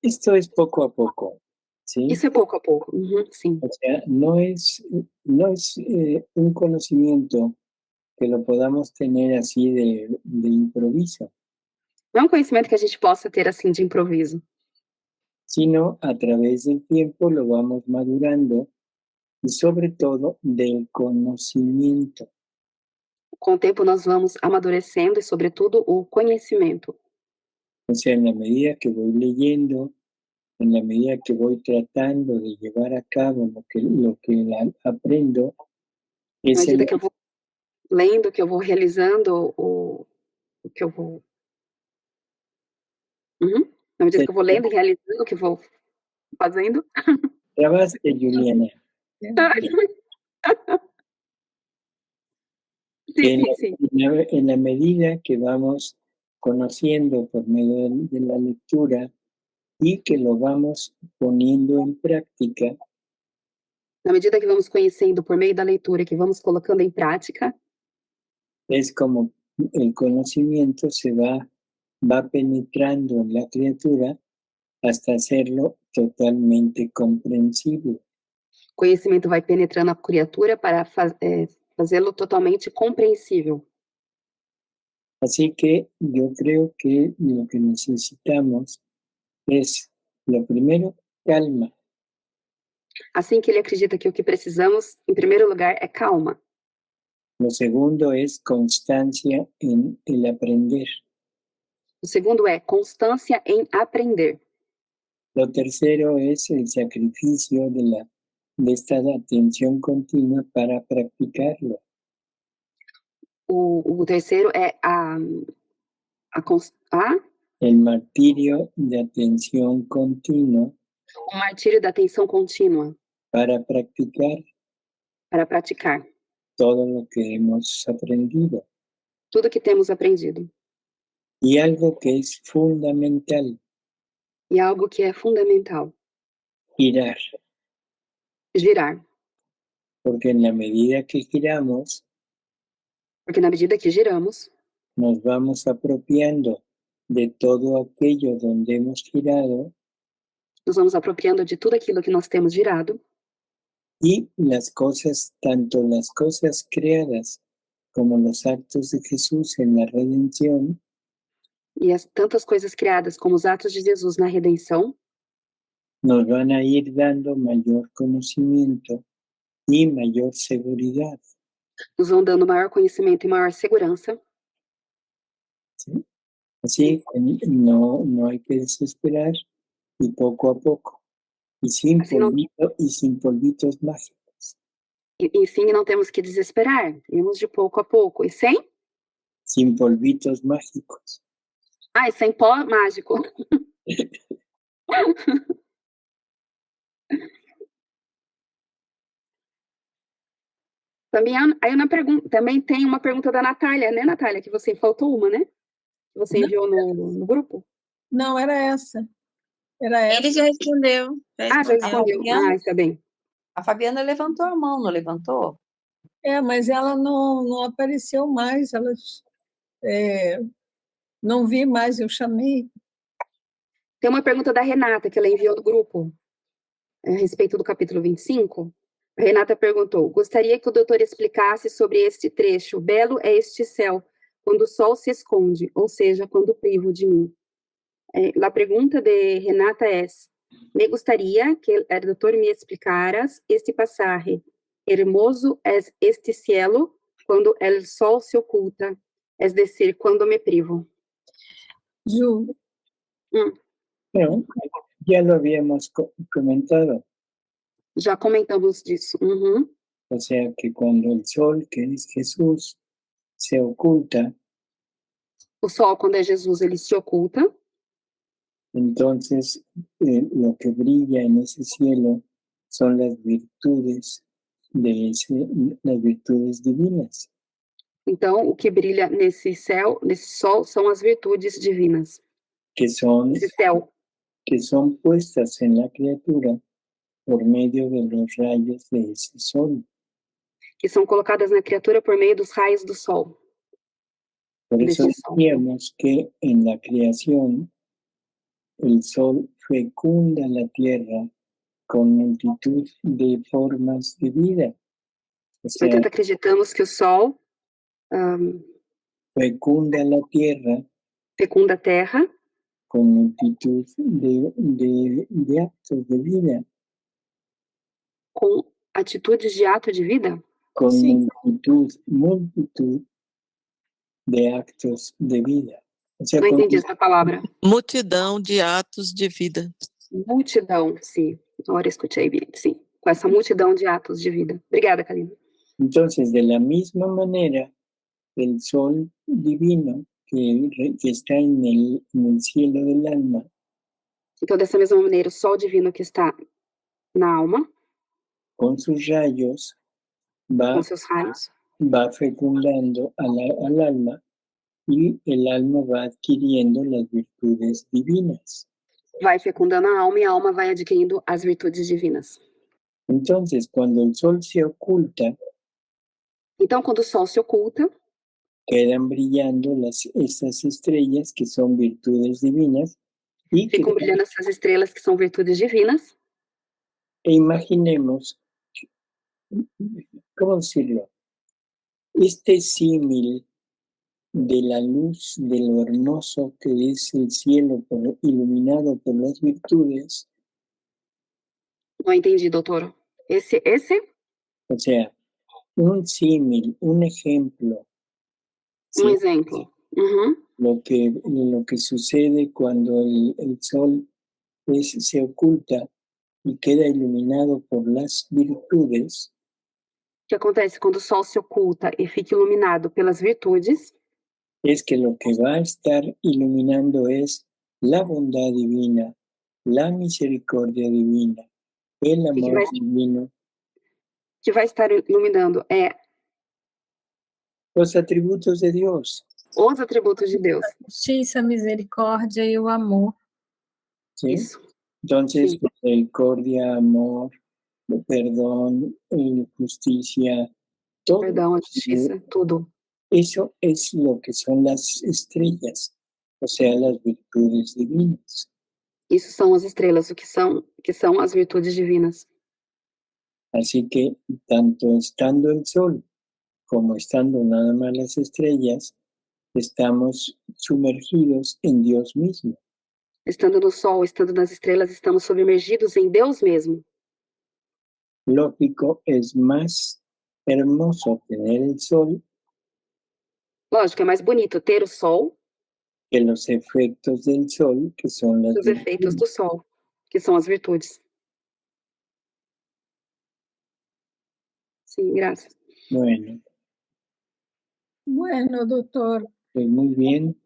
Esto es poco a poco, ¿sí? Isso é pouco a pouco, sim. O sea, no es un conocimiento que lo podamos tener así de improviso. Não é um conhecimento que a gente possa ter assim de improviso. Sino a través del tiempo lo vamos madurando y sobre todo del conocimiento. Com o tempo nós vamos amadurecendo e sobretudo o conhecimento. O sea, en la medida que voy leyendo, en la medida que voy tratando de llevar a cabo lo que aprendo, Na medida que eu vou lendo, que eu vou realizando, o que eu vou... Na medida que eu vou lendo e realizando, o que eu vou fazendo. Trabaste, Juliana. Sí. En la medida que vamos conociendo por medio de la lectura y que lo vamos poniendo en práctica. Na medida que vamos conhecendo por meio da leitura, que vamos colocando em prática. Es como el conocimiento se va penetrando en la criatura hasta hacerlo totalmente comprensible. O conhecimento vai penetrando a criatura para fazê-lo totalmente compreensível. Así que yo creo que lo que necesitamos es, lo primero, calma. Assim que ele acredita que o que precisamos, em primeiro lugar, é calma. Lo segundo es constancia en el aprender. O segundo é constância em aprender. Lo tercero es el sacrificio de esta atención continua para practicarlo. O terceiro é el martirio de atención continua. O martírio da atenção contínua. Para practicar. Para praticar. todo lo que hemos aprendido. Tudo que temos aprendido. Y algo que es fundamental, E algo que é fundamental, girar, girar. porque en la medida que giramos, Porque na medida que giramos, nos vamos apropiando de todo aquello donde hemos girado nós vamos apropriando de tudo aquilo que nós temos girado, y las cosas, tanto las cosas creadas como los actos de Jesús en la redención, e as tantas coisas criadas como os atos de Jesus na redenção, nos van a ir dando mayor conocimiento y mayor seguridad. nos vão dando maior conhecimento e maior segurança. ¿Sí? Así que no hay que desesperar y poco a poco. Y sin, Así no- sin polvitos mágicos. E sim, não temos que desesperar, irmos de pouco a pouco. E Sin polvitos mágicos. e sem pó mágico. Também tem uma pergunta da Natália, né, Natália? Que você faltou uma, né? Que você enviou no grupo. Não, era essa. Era essa. Ele já respondeu. Já respondeu. Está bem. A Fabiana levantou a mão, não levantou? Mas ela não apareceu mais. Ela, não vi mais, eu chamei. Tem uma pergunta da Renata, que ela enviou no grupo, a respeito do capítulo 25. A Renata perguntou: gostaria que o doutor explicasse sobre este trecho. Belo é este céu, quando o sol se esconde, ou seja, quando privo de mim. La pergunta de Renata é: me gustaría que el doctor me explicaras este pasaje. Hermoso es este cielo cuando el sol se oculta, es decir, cuando me privo. Ju, Bueno, ya lo habíamos comentado. Já comentamos disso. Uhum. O sea que cuando el sol, que es Jesús, se oculta, O sol, quando é Jesus, ele se oculta. entonces lo que brilla en ese cielo son las virtudes las virtudes divinas. Então, o que brilha nesse céu, nesse sol, são as virtudes divinas. Que son puestas en la criatura por medio de los rayos de ese sol. Que são colocadas na criatura por meio dos raios do sol. Por eso decíamos que en la creación el sol fecunda la tierra con multitud de formas de vida. O sea, Portanto, acreditamos que o sol fecunda la tierra fecunda a terra con multitud de actos de vida. Com atitudes de ato de vida? Con multitud de actos de vida. O sea, não entendi essa palavra. Multidão de atos de vida. Multidão, sim. Agora escutei bem, sim. Com essa multidão de atos de vida. Obrigada, Kalina. Entonces, de la misma manera, el sol divino que está en el cielo del alma. Então, dessa mesma maneira, o sol divino que está na alma, con sus rayos, com seus raios, va fecundando al alma y el alma va adquiriendo las virtudes divinas. vai fecundando a alma e a alma vai adquirindo as virtudes divinas. Entonces, cuando el sol se oculta, então, quando o sol se oculta, quedan brillando estas estrellas que son virtudes divinas. Ficam brilhando essas estrelas que são virtudes divinas. E imaginemos, ¿cómo decirlo? Este símil de la luz, de lo hermoso que es el cielo iluminado por las virtudes. Não entendi, doutor. Esse? O sea, un símil, un ejemplo. ¿Sí? Un ejemplo. Lo que sucede cuando el sol se oculta y queda iluminado por las virtudes. O que acontece quando o sol se oculta e fica iluminado pelas virtudes? Es que lo que va a estar iluminando es la bondad divina, la misericordia divina, el amor divino. Que vai estar iluminando é Los atributos de Dios. Os atributos de Deus. Justiça, misericórdia e o amor. ¿Sí? Isso. Entonces, Sí. misericordia, amor, perdón, justicia, todo Perdão, a justiça, tudo. eso es lo que son las estrellas, o sea, las virtudes divinas. Isso são as estrelas, o que são as virtudes divinas. Así que, tanto estando el sol como estando nada más las estrellas, estamos sumergidos en Dios mismo. Estando no sol, estando nas estrelas, estamos submergidos em Deus mesmo. Lógico, es más hermoso tener el sol Lógico, é mais bonito ter o sol que los efectos del sol, que son las que os efeitos do sol, que são as virtudes. Sim, graças. Bueno, doctor, Pues muy bien.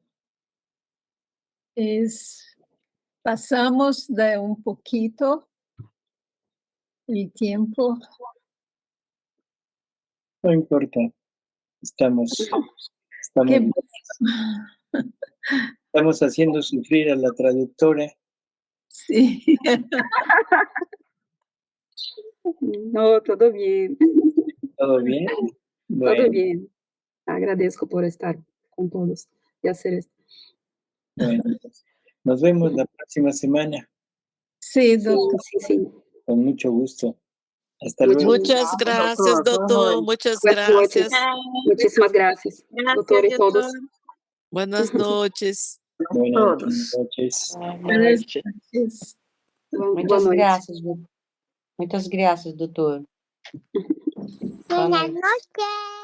Pasamos de un poquito el tiempo. No importa. Estamos Qué bueno. estamos haciendo sufrir a la traductora. Sí. No, todo bien. ¿Todo bien? Todo bien. Agradeço por estar con todos y hacer esto. Bueno, pues, nos vemos la próxima semana. Sí, doctor. Sí. Con mucho gusto. Hasta luego. Muchas gracias, doctor. Muchas gracias. Muchísimas gracias, doctor, y todos. Buenas noches. Buenas noches. Buenas noches. Muitas graças, doutor. Muitas graças, doutor. Buenas noches.